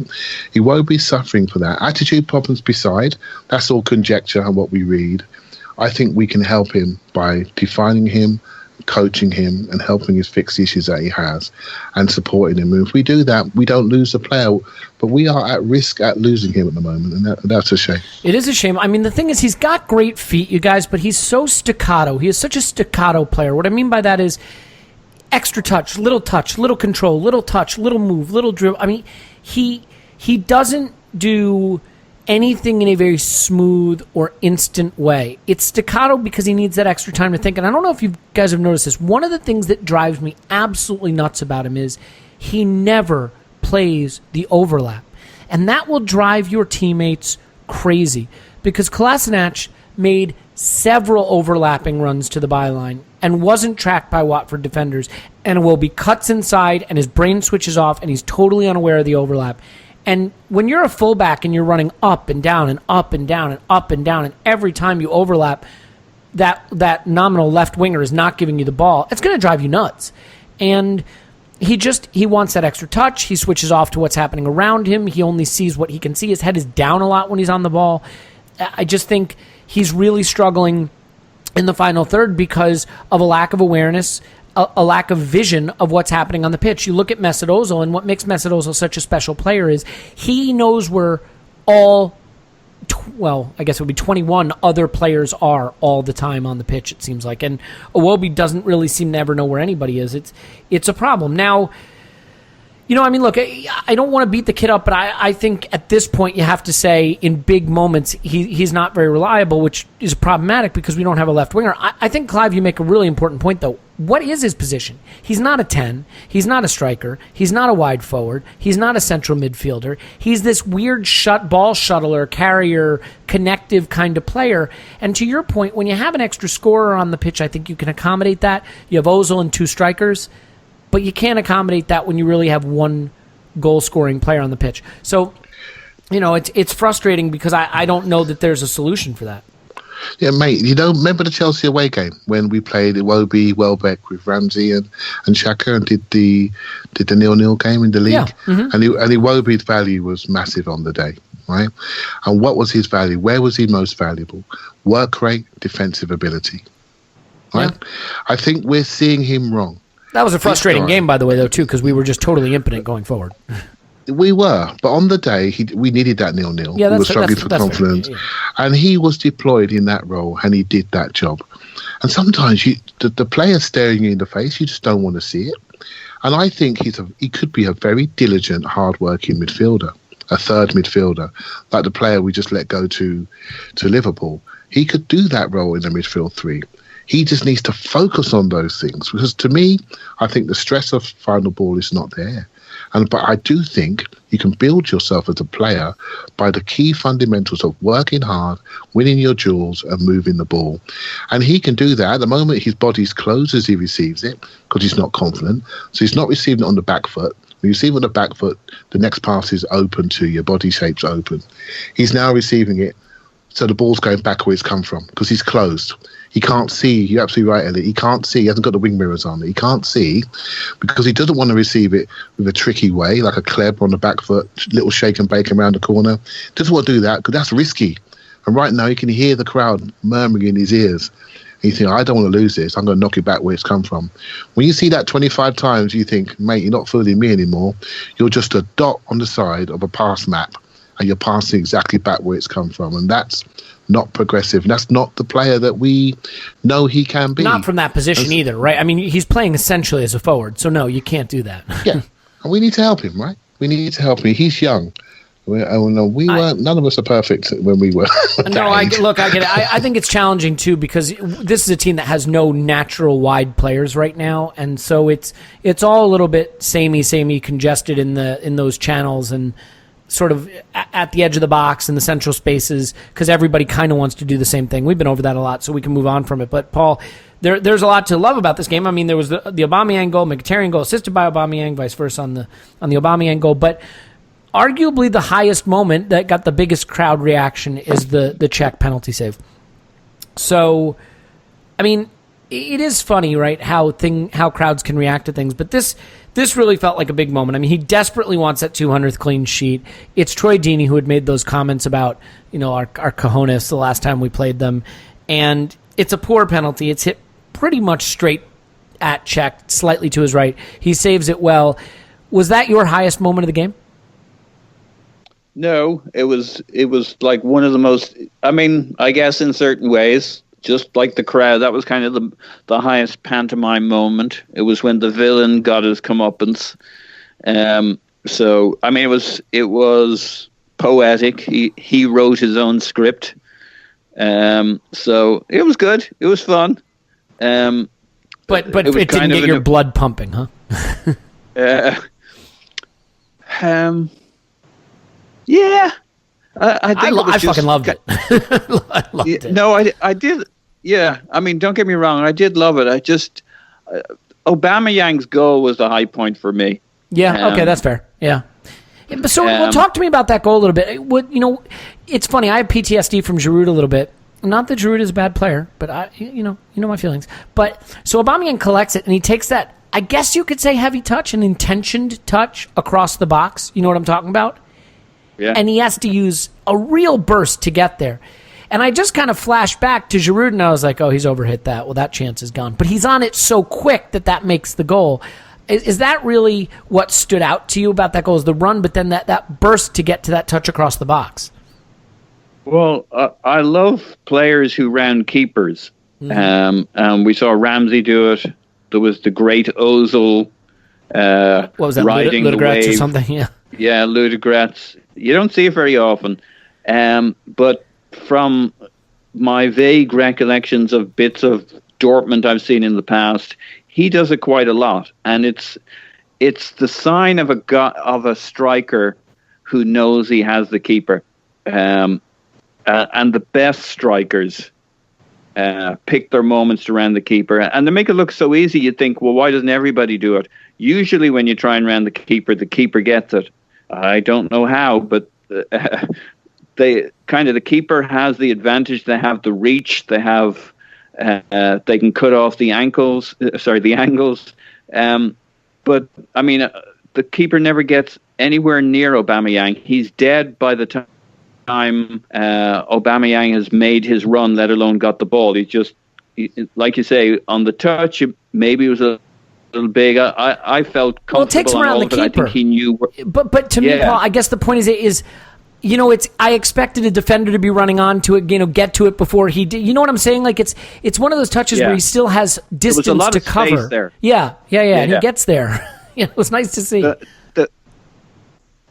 he won't be suffering for that. Attitude problems beside, that's all conjecture and what we read. I think we can help him by defining him, coaching him and helping us fix the issues that he has and supporting him. And if we do that, we don't lose the player, but we are at risk at losing him at the moment, and that's a shame. It is a shame. I mean, the thing is, he's got great feet, you guys, but he's so staccato. He is such a staccato player. What I mean by that is extra touch, little control, little touch, little move, little dribble. I mean, he doesn't do anything in a very smooth or instant way. It's staccato because he needs that extra time to think. And I don't know if you guys have noticed this. One of the things that drives me absolutely nuts about him is he never plays the overlap. And that will drive your teammates crazy because Kolasinac made several overlapping runs to the byline and wasn't tracked by Watford defenders, and Iwobi cuts inside and his brain switches off and he's totally unaware of the overlap. And when you're a fullback and you're running up and down and up and down and up and down, and every time you overlap, that nominal left winger is not giving you the ball, it's going to drive you nuts. And he wants that extra touch. He switches off to what's happening around him. He only sees what he can see. His head is down a lot when he's on the ball. I just think he's really struggling in the final third because of a lack of awareness, a lack of vision of what's happening on the pitch. You look at Mesut Ozil, and what makes Mesut Ozil such a special player is he knows where I guess it would be 21 other players are all the time on the pitch, it seems like. And Iwobi doesn't really seem to ever know where anybody is. It's a problem. Now, look, I don't want to beat the kid up, but I think at this point you have to say in big moments he's not very reliable, which is problematic because we don't have a left winger. I think, Clive, you make a really important point, though. What is his position? He's not a 10. He's not a striker. He's not a wide forward. He's not a central midfielder. He's this weird ball shuttler, carrier, connective kind of player. And to your point, when you have an extra scorer on the pitch, I think you can accommodate that. You have Ozil and two strikers. But you can't accommodate that when you really have one goal-scoring player on the pitch. So, it's frustrating because I don't know that there's a solution for that. Yeah, mate, remember the Chelsea away game when we played Iwobi, Welbeck with Ramsey and Xhaka and did the 0-0 game in the league? Yeah. Mm-hmm. And Iwobi's value was massive on the day, right? And what was his value? Where was he most valuable? Work rate, defensive ability, right? Yeah. I think we're seeing him wrong. That was a frustrating game, by the way, though, too, because we were just totally impotent going forward. We were, but on the day we needed that 0-0. Yeah, we were struggling for confidence, fair. Yeah. and he was deployed in that role, and he did that job. And sometimes the player staring you in the face, you just don't want to see it. And I think he could be a very diligent, hard-working midfielder, a third midfielder, like the player we just let go to Liverpool. He could do that role in the midfield three. He just needs to focus on those things, because to me, I think the stress of final ball is not there. But I do think you can build yourself as a player by the key fundamentals of working hard, winning your duels, and moving the ball. And he can do that. At the moment, his body's closed as he receives it because he's not confident. So he's not receiving it on the back foot. When you receive it on the back foot, the next pass is open to you, body shape's open. He's now receiving it, so the ball's going back where it's come from because he's closed. He can't see. You're absolutely right, Elliot. He can't see. He hasn't got the wing mirrors on. He can't see because he doesn't want to receive it with a tricky way, like a Kleb on the back foot, little shake and bake around the corner. Doesn't want to do that because that's risky. And right now, you can hear the crowd murmuring in his ears. And you think, I don't want to lose this. I'm going to knock it back where it's come from. When you see that 25 times, you think, mate, you're not fooling me anymore. You're just a dot on the side of a pass map, and you're passing exactly back where it's come from. And that's not progressive. That's not the player that we know he can be. Not from that position either, right? I mean, he's playing essentially as a forward, so no, you can't do that. Yeah, and we need to help him, right? We need to help him. He's young. None of us are perfect when we were. No, I get it. I think it's challenging too because this is a team that has no natural wide players right now, and so it's all a little bit samey, congested in those channels and sort of at the edge of the box in the central spaces because everybody kind of wants to do the same thing. We've been over that a lot, so we can move on from it. But Paul, there's a lot to love about this game. I mean, there was the Aubameyang goal, Mkhitaryan goal, assisted by Aubameyang, vice versa on the Aubameyang goal. But arguably the highest moment that got the biggest crowd reaction is the Czech penalty save. So, I mean, it is funny, right, how crowds can react to things. But this really felt like a big moment. I mean, he desperately wants that 200th clean sheet. It's Troy Deeney who had made those comments about, our cojones the last time we played them. And it's a poor penalty. It's hit pretty much straight at Czech, slightly to his right. He saves it well. Was that your highest moment of the game? No, it was like one of the most, I mean, I guess in certain ways, just like the crowd, that was kind of the highest pantomime moment. It was when the villain got his comeuppance. So, I mean, it was poetic. He wrote his own script. So it was good. It was fun. But it didn't get your blood pumping, huh? Yeah. I fucking loved it. I loved it. No, I did. Yeah, I mean, don't get me wrong. I did love it. I just Aubameyang's goal was the high point for me. Yeah. Okay, that's fair. Yeah. So, well, talk to me about that goal a little bit. It's funny. I have PTSD from Giroud a little bit. Not that Giroud is a bad player, but you know my feelings. But so Aubameyang collects it and he takes that. I guess you could say heavy touch, an intentioned touch across the box. You know what I'm talking about? Yeah. And he has to use a real burst to get there. And I just kind of flashed back to Giroud, and I was like, oh, he's overhit that. Well, that chance is gone. But he's on it so quick that makes the goal. Is that really what stood out to you about that goal, is the run, but then that burst to get to that touch across the box? Well, I love players who round keepers. Mm-hmm. We saw Ramsey do it. There was the great Ozil what was that, riding the wave. or something? Yeah. Yeah, Ludogorets. You don't see it very often. But from my vague recollections of bits of Dortmund I've seen in the past, he does it quite a lot. And it's the sign of a striker who knows he has the keeper. And the best strikers pick their moments to round the keeper. And they make it look so easy, you think, well, why doesn't everybody do it? Usually when you try and round the keeper gets it. I don't know how, but the keeper has the advantage. They have the reach. They have they can cut off the angles. But I mean, the keeper never gets anywhere near Aubameyang. He's dead by the time Aubameyang has made his run, let alone got the ball. He's just, like you say, on the touch. Maybe it was a little big. I felt comfortable. Well, it takes him on around all the of it. I keeper. think he knew. But to me, Paul, I guess the point is I expected a defender to be running on to it, get to it before he did. You know what I'm saying? Like it's one of those touches where he still has distance there was a lot to of space cover. there. Yeah, and he gets there. It was nice to see.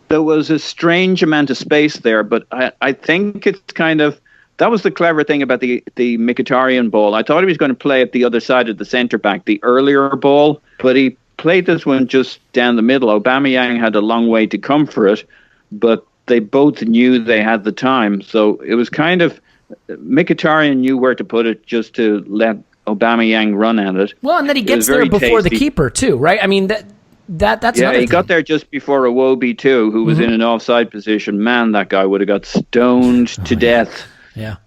There was a strange amount of space there, but I think it's kind of, that was the clever thing about the Mkhitaryan ball. I thought he was going to play at the other side of the centre back, the earlier ball, but he played this one just down the middle. Aubameyang had a long way to come for it, but they both knew they had the time. So it was kind of, Mkhitaryan knew where to put it just to let Aubameyang run at it. Well, and then he gets there before the keeper too, right? I mean, that's yeah, he thing. got there just before Iwobi too, who was in an offside position. Man, that guy would have got stoned to death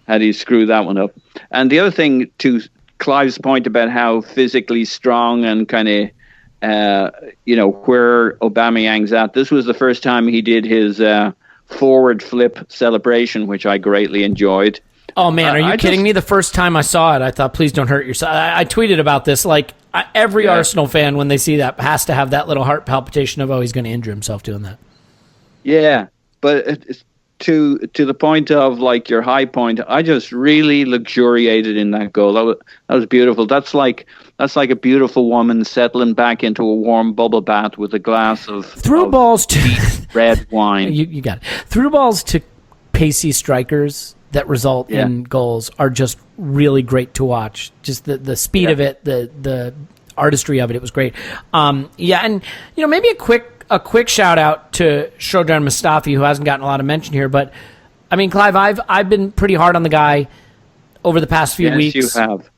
had he screwed that one up. And the other thing, to Clive's point about how physically strong and kind of, where Aubameyang's at, this was the first time he did his forward flip celebration, which I greatly enjoyed. Oh, man, are you kidding me? The first time I saw it, I thought, please don't hurt yourself. I tweeted about this. Like, every Arsenal fan, when they see that, has to have that little heart palpitation of, he's going to injure himself doing that. Yeah, but it's to the point of, like, your high point, I just really luxuriated in that goal. That was beautiful. That's like a beautiful woman settling back into a warm bubble bath with a glass of balls to red wine. You got it. Through balls to pacey strikers that result in goals are just really great to watch. Just the speed of it, the artistry of it. It was great. And maybe a quick shout out to Shkodran Mustafi, who hasn't gotten a lot of mention here. But I mean, Clive, I've been pretty hard on the guy over the past few weeks. Yes, you have.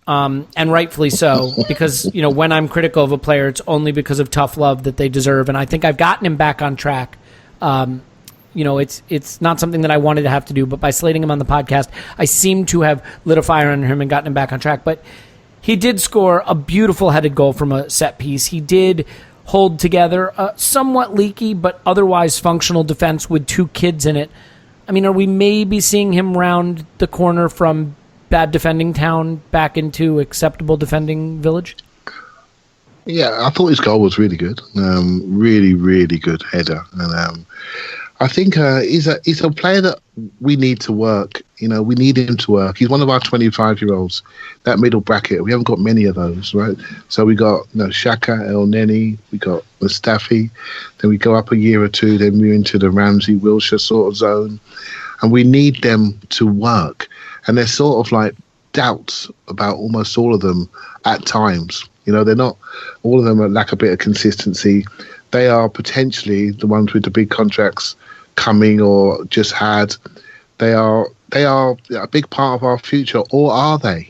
And rightfully so, because when I'm critical of a player, it's only because of tough love that they deserve. And I think I've gotten him back on track. It's not something that I wanted to have to do, but by slating him on the podcast, I seem to have lit a fire under him and gotten him back on track. But he did score a beautiful headed goal from a set piece. He did hold together a somewhat leaky but otherwise functional defense with two kids in it. I mean, are we maybe seeing him round the corner from bad defending town back into acceptable defending village? Yeah, I thought his goal was really good. Really, really good header. And I think he's a player that we need to work. We need him to work. He's one of our 25-year-olds, that middle bracket. We haven't got many of those, right? So we got Xhaka, Elneny, we got Mustafi. Then we go up a year or two, then we're into the Ramsey, Wilshere sort of zone. And we need them to work. And there's sort of like doubts about almost all of them at times. They're not, all of them lack a bit of consistency. They are potentially the ones with the big contracts coming or just had. They are a big part of our future, or are they?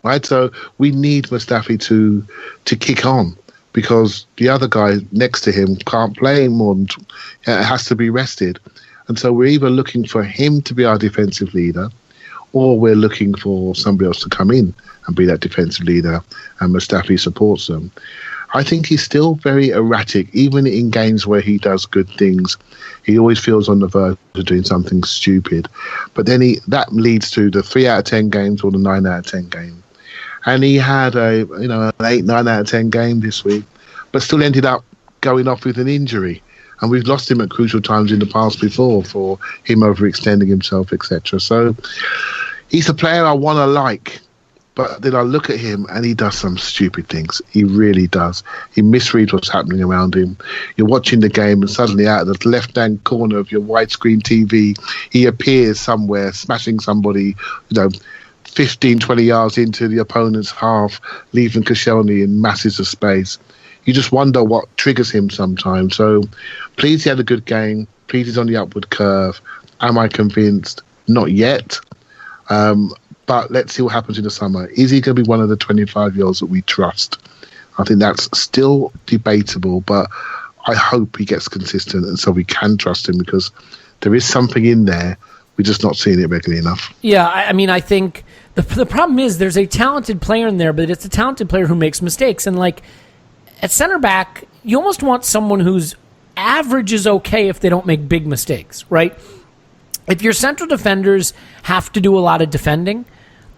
Right? So we need Mustafi to kick on, because the other guy next to him can't play more than it has to be rested. And so we're either looking for him to be our defensive leader, or we're looking for somebody else to come in and be that defensive leader, and Mustafi supports them. I think he's still very erratic, even in games where he does good things. He always feels on the verge of doing something stupid. But then that leads to the 3 out of 10 games or the 9 out of 10 game. And he had an 8, 9 out of 10 game this week, but still ended up going off with an injury. And we've lost him at crucial times in the past before for him overextending himself, etc. So he's a player I want to like. But then I look at him and he does some stupid things. He really does. He misreads what's happening around him. You're watching the game and suddenly out of the left-hand corner of your widescreen TV, he appears somewhere smashing somebody, 15, 20 yards into the opponent's half, leaving Koscielny in masses of space. You just wonder what triggers him sometimes. So please, he had a good game. Please, he's on the upward curve. Am I convinced? Not yet. But let's see what happens in the summer. Is he going to be one of the 25-year-olds that we trust? I think that's still debatable, but I hope he gets consistent and so we can trust him, because there is something in there. We're just not seeing it regularly enough. Yeah, I think the problem is there's a talented player in there, but it's a talented player who makes mistakes. And like at center back, you almost want someone whose average is okay if they don't make big mistakes, right? If your central defenders have to do a lot of defending,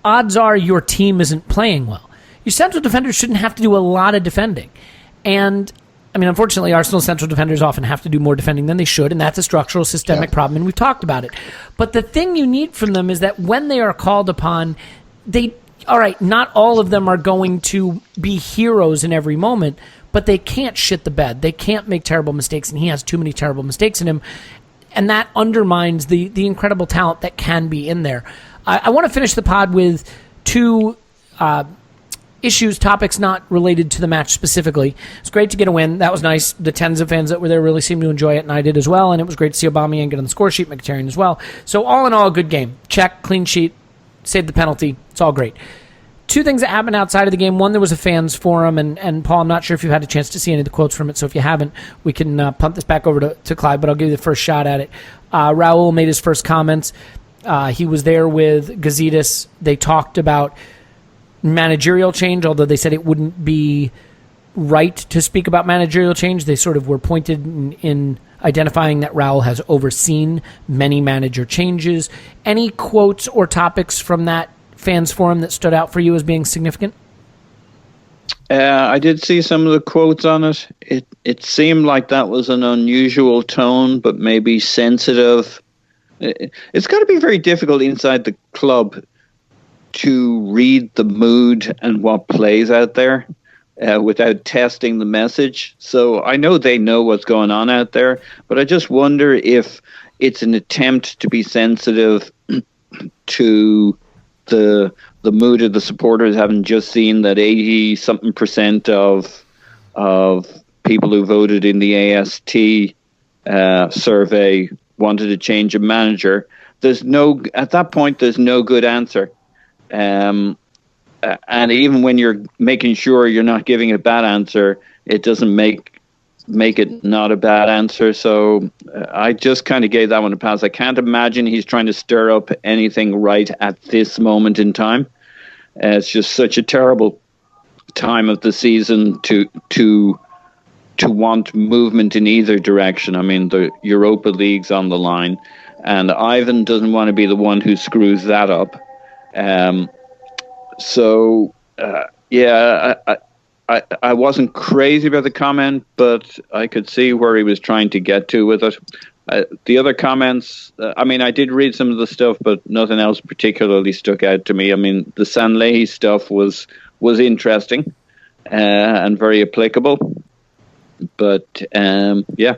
odds are your team isn't playing well. Your central defenders shouldn't have to do a lot of defending. And I mean, unfortunately, Arsenal's central defenders often have to do more defending than they should, and that's a structural, systemic problem, and we've talked about it. But the thing you need from them is that when they are called upon, all right, not all of them are going to be heroes in every moment, but they can't shit the bed. They can't make terrible mistakes, and he has too many terrible mistakes in him, and that undermines the incredible talent that can be in there. I want to finish the pod with two topics not related to the match specifically. It's great to get a win. That was nice. The tens of fans that were there really seemed to enjoy it, and I did as well, and it was great to see Aubameyang get on the score sheet, Mkhitaryan as well. So all in all, a good game. Check, clean sheet, saved the penalty. It's all great. Two things that happened outside of the game. One, there was a fans forum, and Paul, I'm not sure if you've had a chance to see any of the quotes from it, so if you haven't, we can punt this back over to Clive, but I'll give you the first shot at it. Raul made his first comments. He was there with Gazidis. They talked about managerial change, although they said it wouldn't be right to speak about managerial change. They sort of were pointed in identifying that Raul has overseen many manager changes. Any quotes or topics from that fans forum that stood out for you as being significant? I did see some of the quotes on it. It seemed like that was an unusual tone, but maybe sensitive. It's got to be very difficult inside the club to read the mood and what plays out there without testing the message. So I know they know what's going on out there, but I just wonder if it's an attempt to be sensitive to the mood of the supporters, having just seen that 80-something% of people who voted in the AST survey wanted to change a manager. At that point, there's no good answer. And even when you're making sure you're not giving a bad answer, it doesn't make it not a bad answer. So I just kind of gave that one a pass. I can't imagine he's trying to stir up anything right at this moment in time. It's just such a terrible time of the season to want movement in either direction. I mean, the Europa League's on the line, and Ivan doesn't want to be the one who screws that up. I wasn't crazy about the comment, but I could see where he was trying to get to with it. The other comments, I did read some of the stuff, but nothing else particularly stuck out to me. I mean, the Sanlehi stuff was interesting and very applicable. But, yeah.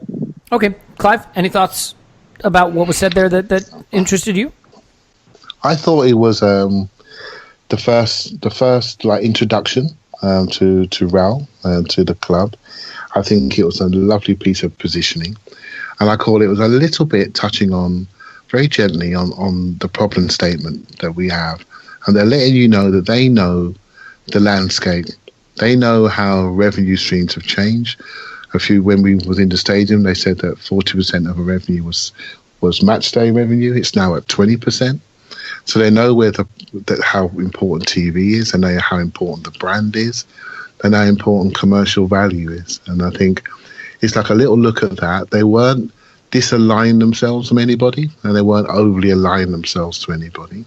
Okay. Clive, any thoughts about what was said there that interested you? I thought it was the first like introduction to Raul to the club. I think it was a lovely piece of positioning, and I call it was a little bit touching on very gently on the problem statement that we have, and they're letting you know that they know the landscape, they know how revenue streams have changed. When we was in the stadium, they said that 40% of the revenue was match day revenue. It's now at 20%. So they know how important TV is, and they know how important the brand is, and how important commercial value is. And I think it's like a little look at that. They weren't disaligned themselves from anybody, and they weren't overly aligned themselves to anybody.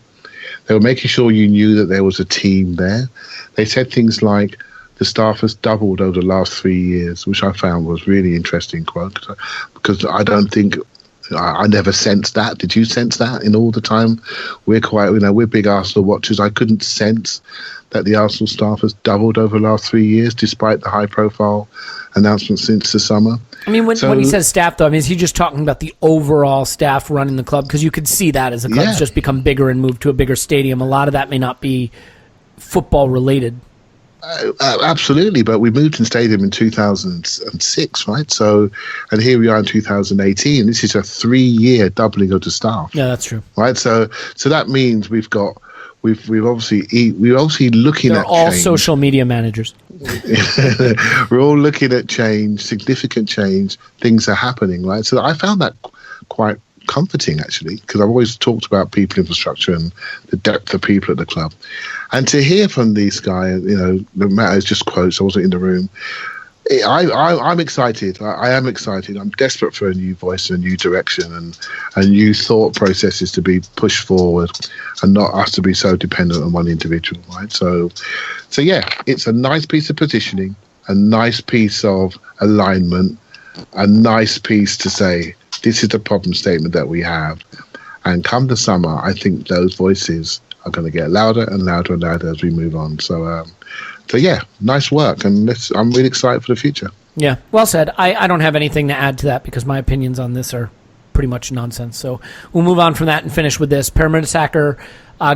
They were making sure you knew that there was a team there. They said things like, the staff has doubled over the last 3 years, which I found was really interesting quote, because I don't think I never sensed that. Did you sense that in all the time? We're big Arsenal watchers. I couldn't sense that the Arsenal staff has doubled over the last 3 years, despite the high-profile announcements since the summer. I mean, when he says staff, though, I mean, is he just talking about the overall staff running the club? Because you could see that as the club's just become bigger and moved to a bigger stadium. A lot of that may not be football-related. Absolutely, but we moved in stadium in 2006, right? So, and here we are in 2018. This is a 3-year doubling of the staff. Yeah, that's true. Right, so that means we're obviously looking They're at all change. Social media managers. We're all looking at change, significant change. Things are happening, right? So I found that quite comforting, actually, because I've always talked about people infrastructure and the depth of people at the club, and to hear from these guys, no matter it's just quotes, I wasn't in the room. I'm excited. I am excited. I'm desperate for a new voice, a new direction, and new thought processes to be pushed forward, and not us to be so dependent on one individual, right? So yeah, it's a nice piece of positioning. a nice piece of alignment, a nice piece to say, this is the problem statement that we have. And come the summer, I think those voices are going to get louder and louder and louder as we move on. So yeah, nice work. And I'm really excited for the future. Yeah, well said. I don't have anything to add to that because my opinions on this are pretty much nonsense. So we'll move on from that and finish with this. Mertesacker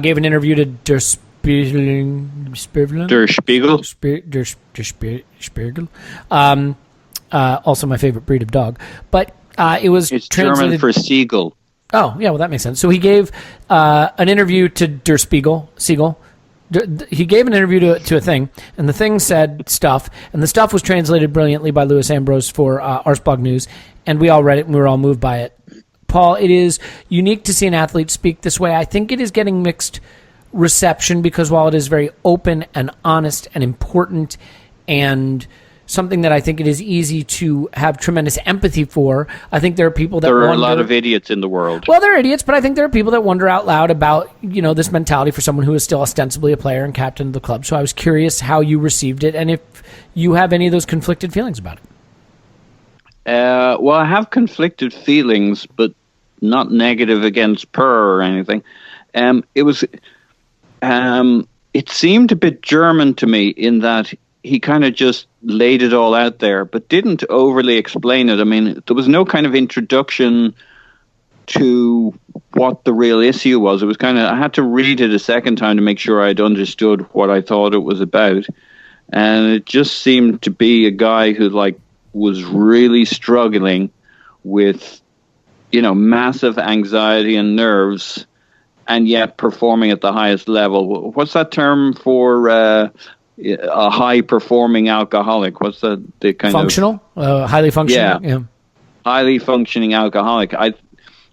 gave an interview to Der Spiegel. Also my favorite breed of dog. But it was It's translated... German for seagull. Oh, yeah, well, that makes sense. So he gave an interview to Der Spiegel. He gave an interview to a thing, and the thing said stuff, and the stuff was translated brilliantly by Louis Ambrose for Arsblog News, and we all read it, and we were all moved by it. Paul, it is unique to see an athlete speak this way. I think it is getting mixed reception because while it is very open and honest and important and something that I think it is easy to have tremendous empathy for, I think there are people that There are wonder, a lot of idiots in the world. Well, they're idiots, but I think there are people that wonder out loud about, this mentality for someone who is still ostensibly a player and captain of the club. So I was curious how you received it and if you have any of those conflicted feelings about it. Well, I have conflicted feelings, but not negative against Per or anything. It seemed a bit German to me in that he kind of just laid it all out there, but didn't overly explain it. I mean, there was no kind of introduction to what the real issue was. It was kind of, I had to read it a second time to make sure I'd understood what I thought it was about. And it just seemed to be a guy who was really struggling with, massive anxiety and nerves, and yet performing at the highest level. What's that term for a high-performing alcoholic? What's the kind functional? Highly functional? Yeah. Highly functioning alcoholic.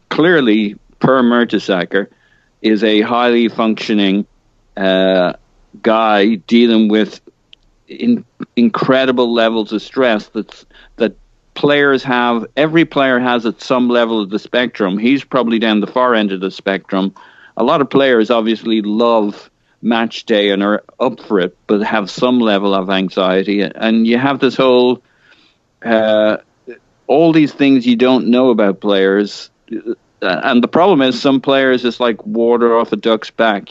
Clearly, Per Mertesacker is a highly functioning guy dealing with incredible levels of stress that players have. Every player has at some level of the spectrum. He's probably down the far end of the spectrum. A lot of players obviously love match day and are up for it, but have some level of anxiety. And you have this whole, all these things you don't know about players. And the problem is some players, it's like water off a duck's back,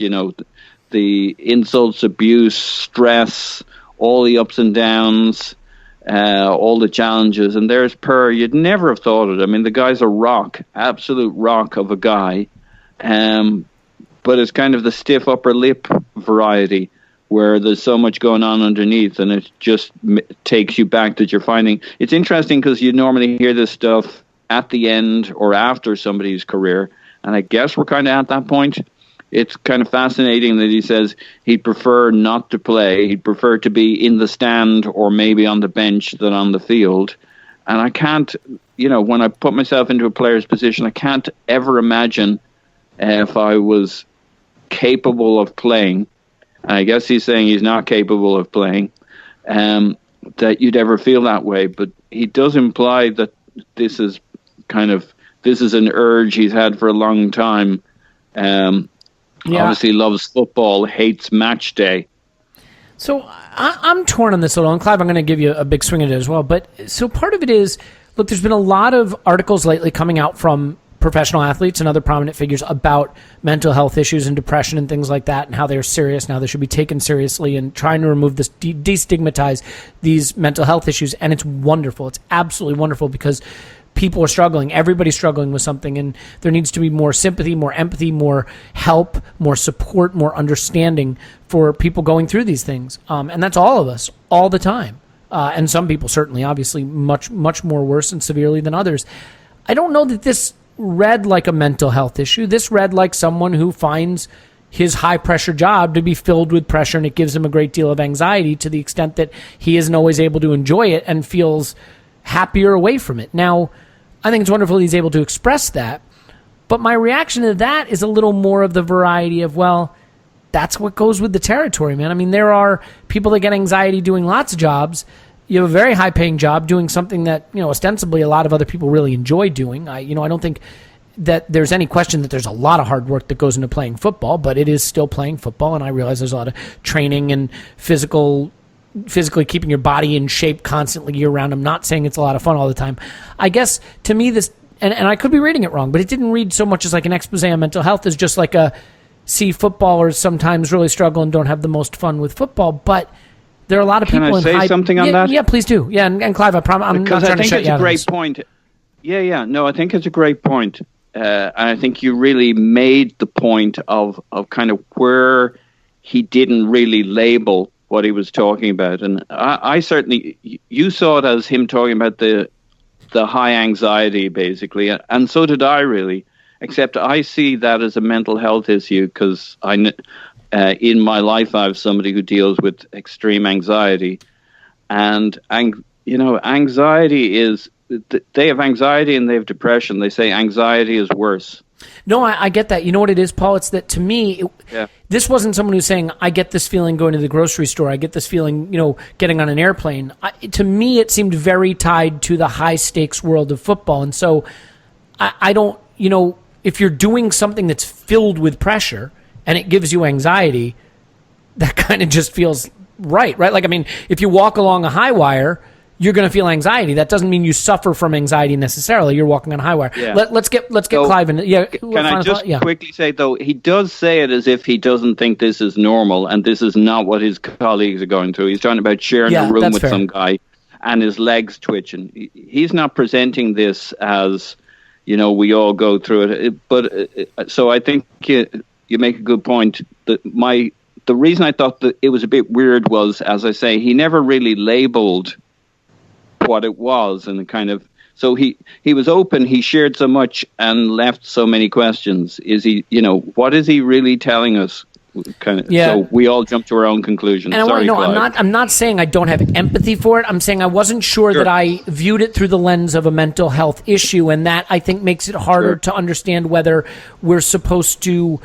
the insults, abuse, stress, all the ups and downs, all the challenges. And there's Per. You'd never have thought it. I mean, the guy's a rock, absolute rock of a guy. But it's kind of the stiff upper lip variety where there's so much going on underneath, and it just takes you back that you're finding. It's interesting because you normally hear this stuff at the end or after somebody's career, and I guess we're kind of at that point. It's kind of fascinating that he says he'd prefer not to play. He'd prefer to be in the stand or maybe on the bench than on the field. And I can't, when I put myself into a player's position, I can't ever imagine if I was capable of playing, and I guess he's saying he's not capable of playing, that you'd ever feel that way. But he does imply that this is an urge he's had for a long time. Obviously loves football, hates match day. So I'm torn on this a little, and Clive, I'm going to give you a big swing at it as well. But so part of it is, look, there's been a lot of articles lately coming out from professional athletes and other prominent figures about mental health issues and depression and things like that, and how they're serious now, they should be taken seriously, and trying to remove this, destigmatize these mental health issues. And it's wonderful. It's absolutely wonderful because people are struggling. Everybody's struggling with something, and there needs to be more sympathy, more empathy, more help, more support, more understanding for people going through these things. And that's all of us, all the time. And some people certainly, obviously, much, much more worse and severely than others. I don't know that this read like a mental health issue. This read like someone who finds his high-pressure job to be filled with pressure, and it gives him a great deal of anxiety to the extent that he isn't always able to enjoy it and feels happier away from it. Now, I think it's wonderful he's able to express that, but my reaction to that is a little more of the variety of, well, that's what goes with the territory, man. I mean, there are people that get anxiety doing lots of jobs. You have a very high-paying job doing something that, ostensibly a lot of other people really enjoy doing. I don't think that there's any question that there's a lot of hard work that goes into playing football, but it is still playing football, and I realize there's a lot of training and physical physically keeping your body in shape constantly year round. I'm not saying it's a lot of fun all the time. I guess to me this, and I could be reading it wrong, but it didn't read so much as like an expose on mental health as just like see footballers sometimes really struggle and don't have the most fun with football, but there are a lot of people Can I say something on that? Yeah, please do. Yeah, and Clive, I'm not trying to shut you out. Because I think it's a great point. Yeah. No, I think it's a great point. And I think you really made the point of kind of where he didn't really label what he was talking about. And I certainly, you saw it as him talking about the high anxiety, basically. And so did I, really. Except I see that as a mental health issue because in my life I have somebody who deals with extreme anxiety. And anxiety is, they have anxiety and they have depression. They say anxiety is worse. No, I get that. You know what it is, Paul? It's that to me, this wasn't someone who's saying, I get this feeling going to the grocery store. I get this feeling, getting on an airplane. To me, it seemed very tied to the high stakes world of football. And so I don't, if you're doing something that's filled with pressure and it gives you anxiety, that kind of just feels right? Like, I mean, if you walk along a high wire, you're going to feel anxiety. That doesn't mean you suffer from anxiety necessarily. You're walking on a high wire. Yeah. Let's get Clive in. Yeah. Can I just quickly say, though, he does say it as if he doesn't think this is normal, and this is not what his colleagues are going through. He's talking about sharing a room with some guy and his legs twitching. He's not presenting this as, we all go through it. But so I think you make a good point. The reason I thought that it was a bit weird was, as I say, he never really labeled what it was, and so he was open, he shared so much and left so many questions. Is he, what is he really telling us? So we all jump to our own conclusions. And I'm not saying I don't have empathy for it. I'm saying I wasn't sure that I viewed it through the lens of a mental health issue, and that I think makes it harder to understand whether we're supposed to,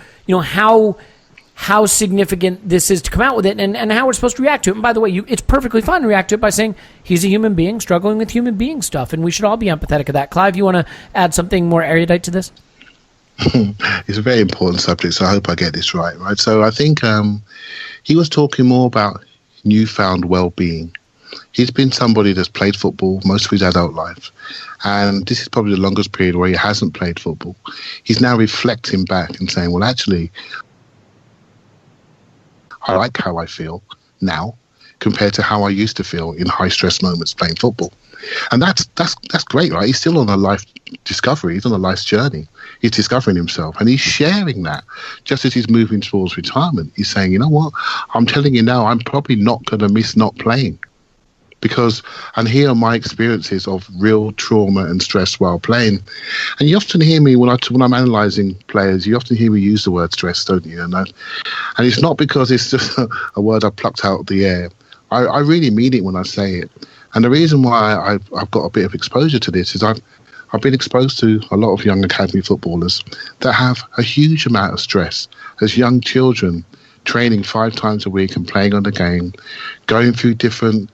how significant this is to come out with it, and how we're supposed to react to it. And by the way, it's perfectly fine to react to it by saying he's a human being struggling with human being stuff, and we should all be empathetic of that. Clive, you want to add something more erudite to this? It's a very important subject, so I hope I get this right. So I think he was talking more about newfound well-being. He's been somebody that's played football most of his adult life, and this is probably the longest period where he hasn't played football. He's now reflecting back and saying, well, actually, I like how I feel now compared to how I used to feel in high-stress moments playing football. And that's great, right? He's still on a life discovery. He's on a life's journey. He's discovering himself, and he's sharing that just as he's moving towards retirement. He's saying, you know what? I'm telling you now, I'm probably not going to miss not playing. And here are my experiences of real trauma and stress while playing. And you often hear me when I'm analysing players, you often hear me use the word stress, don't you? And it's not because it's just a word I plucked out of the air. I really mean it when I say it. And the reason why I've got a bit of exposure to this is I've been exposed to a lot of young academy footballers that have a huge amount of stress as young children, training 5 times a week and playing on the game, going through different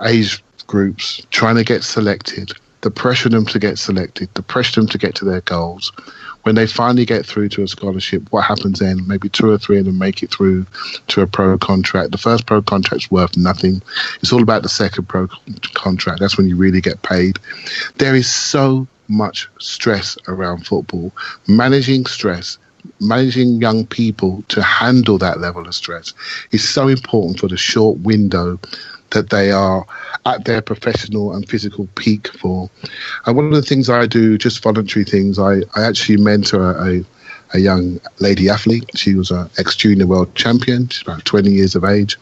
age groups, trying to get selected, the pressure on them to get selected, the pressure on them to get to their goals. When they finally get through to a scholarship, what happens then? Maybe 2 or 3 of them make it through to a pro contract. The first pro contract's worth nothing. It's all about the second pro contract. That's when you really get paid. There is so much stress around football. Managing stress, managing young people to handle that level of stress is so important for the short window that they are at their professional and physical peak for. And one of the things I do, just voluntary things, I actually mentor a young lady athlete. She was an ex-junior world champion. She's about 20 years of age.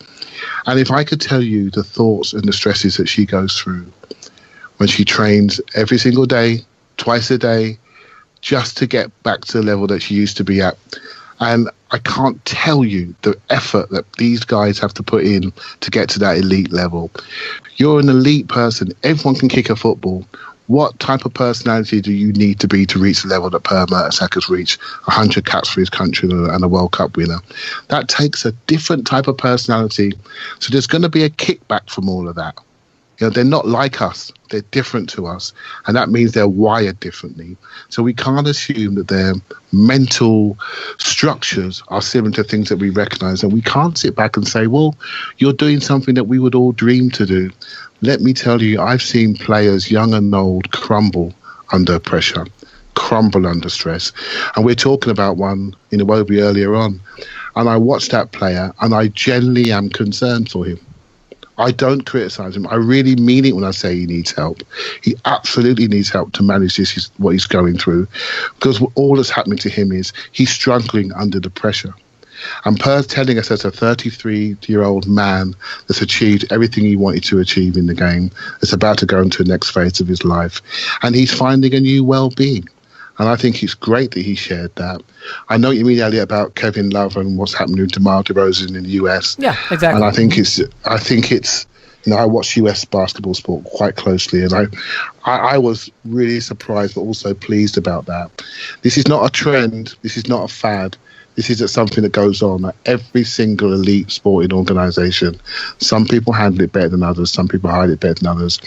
And if I could tell you the thoughts and the stresses that she goes through when she trains every single day, twice a day, just to get back to the level that she used to be at. And I can't tell you the effort that these guys have to put in to get to that elite level. You're an elite person. Everyone can kick a football. What type of personality do you need to be to reach the level that Per Mertesacker's reached, 100 caps for his country and a World Cup winner? That takes a different type of personality. So there's going to be a kickback from all of that. They're not like us. They're different to us. And that means they're wired differently. So we can't assume that their mental structures are similar to things that we recognize. And we can't sit back and say, well, you're doing something that we would all dream to do. Let me tell you, I've seen players, young and old, crumble under pressure, crumble under stress. And we're talking about one in Iwobi earlier on. And I watched that player and I genuinely am concerned for him. I don't criticize him. I really mean it when I say he needs help. He absolutely needs help to manage this, what he's going through, because all that's happening to him is he's struggling under the pressure. And Per's telling us as a 33-year-old man that's achieved everything he wanted to achieve in the game, that's about to go into the next phase of his life, and he's finding a new well-being. And I think it's great that he shared that. I know what you mean, Elliot, about Kevin Love and what's happening to DeMar DeRozan in the US. Yeah, exactly. And I think it's I watch US basketball sport quite closely, and I was really surprised but also pleased about that. This is not a trend. This is not a fad. This is something that goes on at every single elite sporting organisation. Some people handle it better than others. Some people hide it better than others.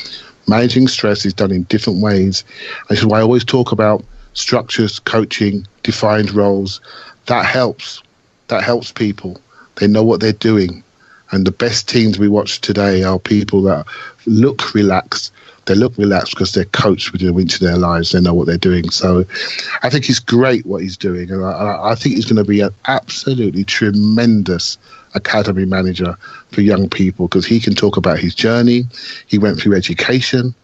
Managing stress is done in different ways. This is why I always talk about structures, coaching, defined roles. That helps. That helps people. They know what they're doing. And the best teams we watch today are people that look relaxed. They look relaxed because they're coached within a week of their lives. They know what they're doing. So I think it's great what he's doing. And I think he's going to be an absolutely tremendous academy manager for young people, because he can talk about his journey. He went through education.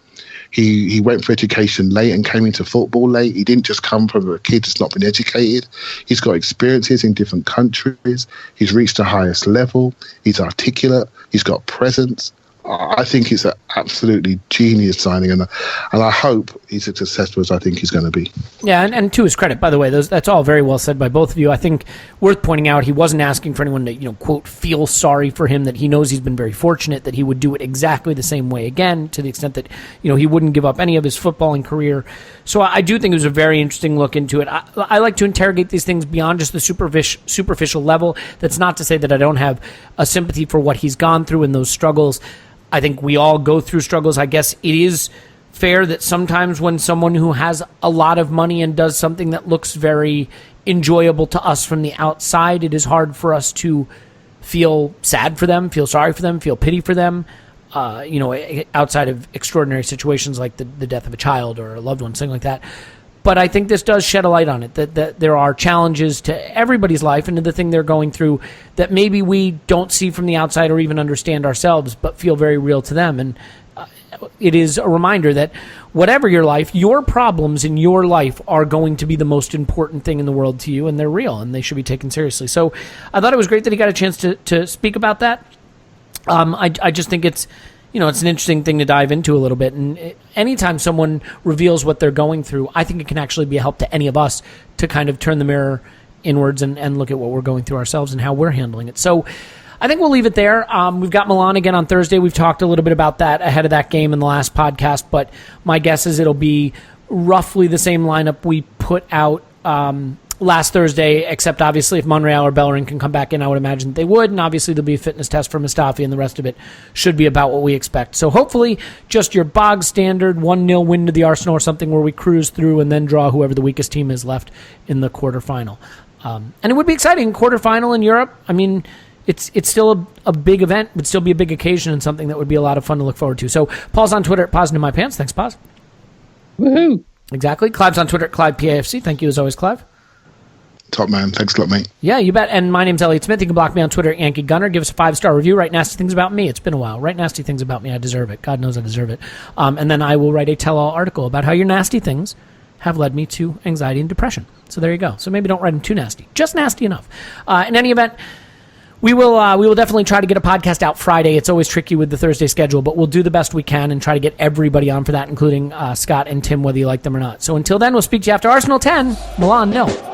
He went for education late and came into football late. He didn't just come from a kid that's not been educated. He's got experiences in different countries. He's reached the highest level. He's articulate. He's got presence. I think it's an absolutely genius signing, and I hope he's as successful as I think he's going to be. Yeah, and to his credit, by the way, that's all very well said by both of you. I think worth pointing out, he wasn't asking for anyone to, quote, feel sorry for him, that he knows he's been very fortunate, that he would do it exactly the same way again, to the extent that, he wouldn't give up any of his footballing career. So I do think it was a very interesting look into it. I like to interrogate these things beyond just the superficial level. That's not to say that I don't have a sympathy for what he's gone through and those struggles. I think we all go through struggles. I guess it is fair that sometimes when someone who has a lot of money and does something that looks very enjoyable to us from the outside, it is hard for us to feel sad for them, feel sorry for them, feel pity for them, outside of extraordinary situations like the death of a child or a loved one, something like that. But I think this does shed a light on it, that there are challenges to everybody's life and to the thing they're going through that maybe we don't see from the outside or even understand ourselves, but feel very real to them. And it is a reminder that whatever your life, your problems in your life are going to be the most important thing in the world to you, and they're real, and they should be taken seriously. So I thought it was great that he got a chance to speak about that. I just think it's an interesting thing to dive into a little bit. And anytime someone reveals what they're going through, I think it can actually be a help to any of us to kind of turn the mirror inwards and look at what we're going through ourselves and how we're handling it. So I think we'll leave it there. We've got Milan again on Thursday. We've talked a little bit about that ahead of that game in the last podcast, but my guess is it'll be roughly the same lineup we put out last Thursday, except obviously if Monreal or Bellerin can come back in, I would imagine they would, and obviously there'll be a fitness test for Mustafi, and the rest of it should be about what we expect. So hopefully just your bog standard 1-0 win to the Arsenal or something where we cruise through and then draw whoever the weakest team is left in the quarterfinal. And it would be exciting, quarterfinal in Europe. I mean, it's still a big event, would still be a big occasion and something that would be a lot of fun to look forward to. So Paul's on Twitter at PosIntoMyPants. Thanks, Pos. Woohoo! Exactly. Clive's on Twitter at ClivePAFC. Thank you as always, Clive. Top man. Thanks a lot, mate. Yeah, you bet. And my name's Elliot Smith. You can block me on Twitter at Yankee Gunner. Give us a 5-star review. Write nasty things about me. It's been a while. Write nasty things about me. I deserve it. God knows I deserve it. And then I will write a tell-all article about how your nasty things have led me to anxiety and depression. So there you go. So maybe don't write them too nasty. Just nasty enough. In any event, we will definitely try to get a podcast out Friday. It's always tricky with the Thursday schedule, but we'll do the best we can and try to get everybody on for that, including Scott and Tim, whether you like them or not. So until then, we'll speak to you after Arsenal 10, Milan 0.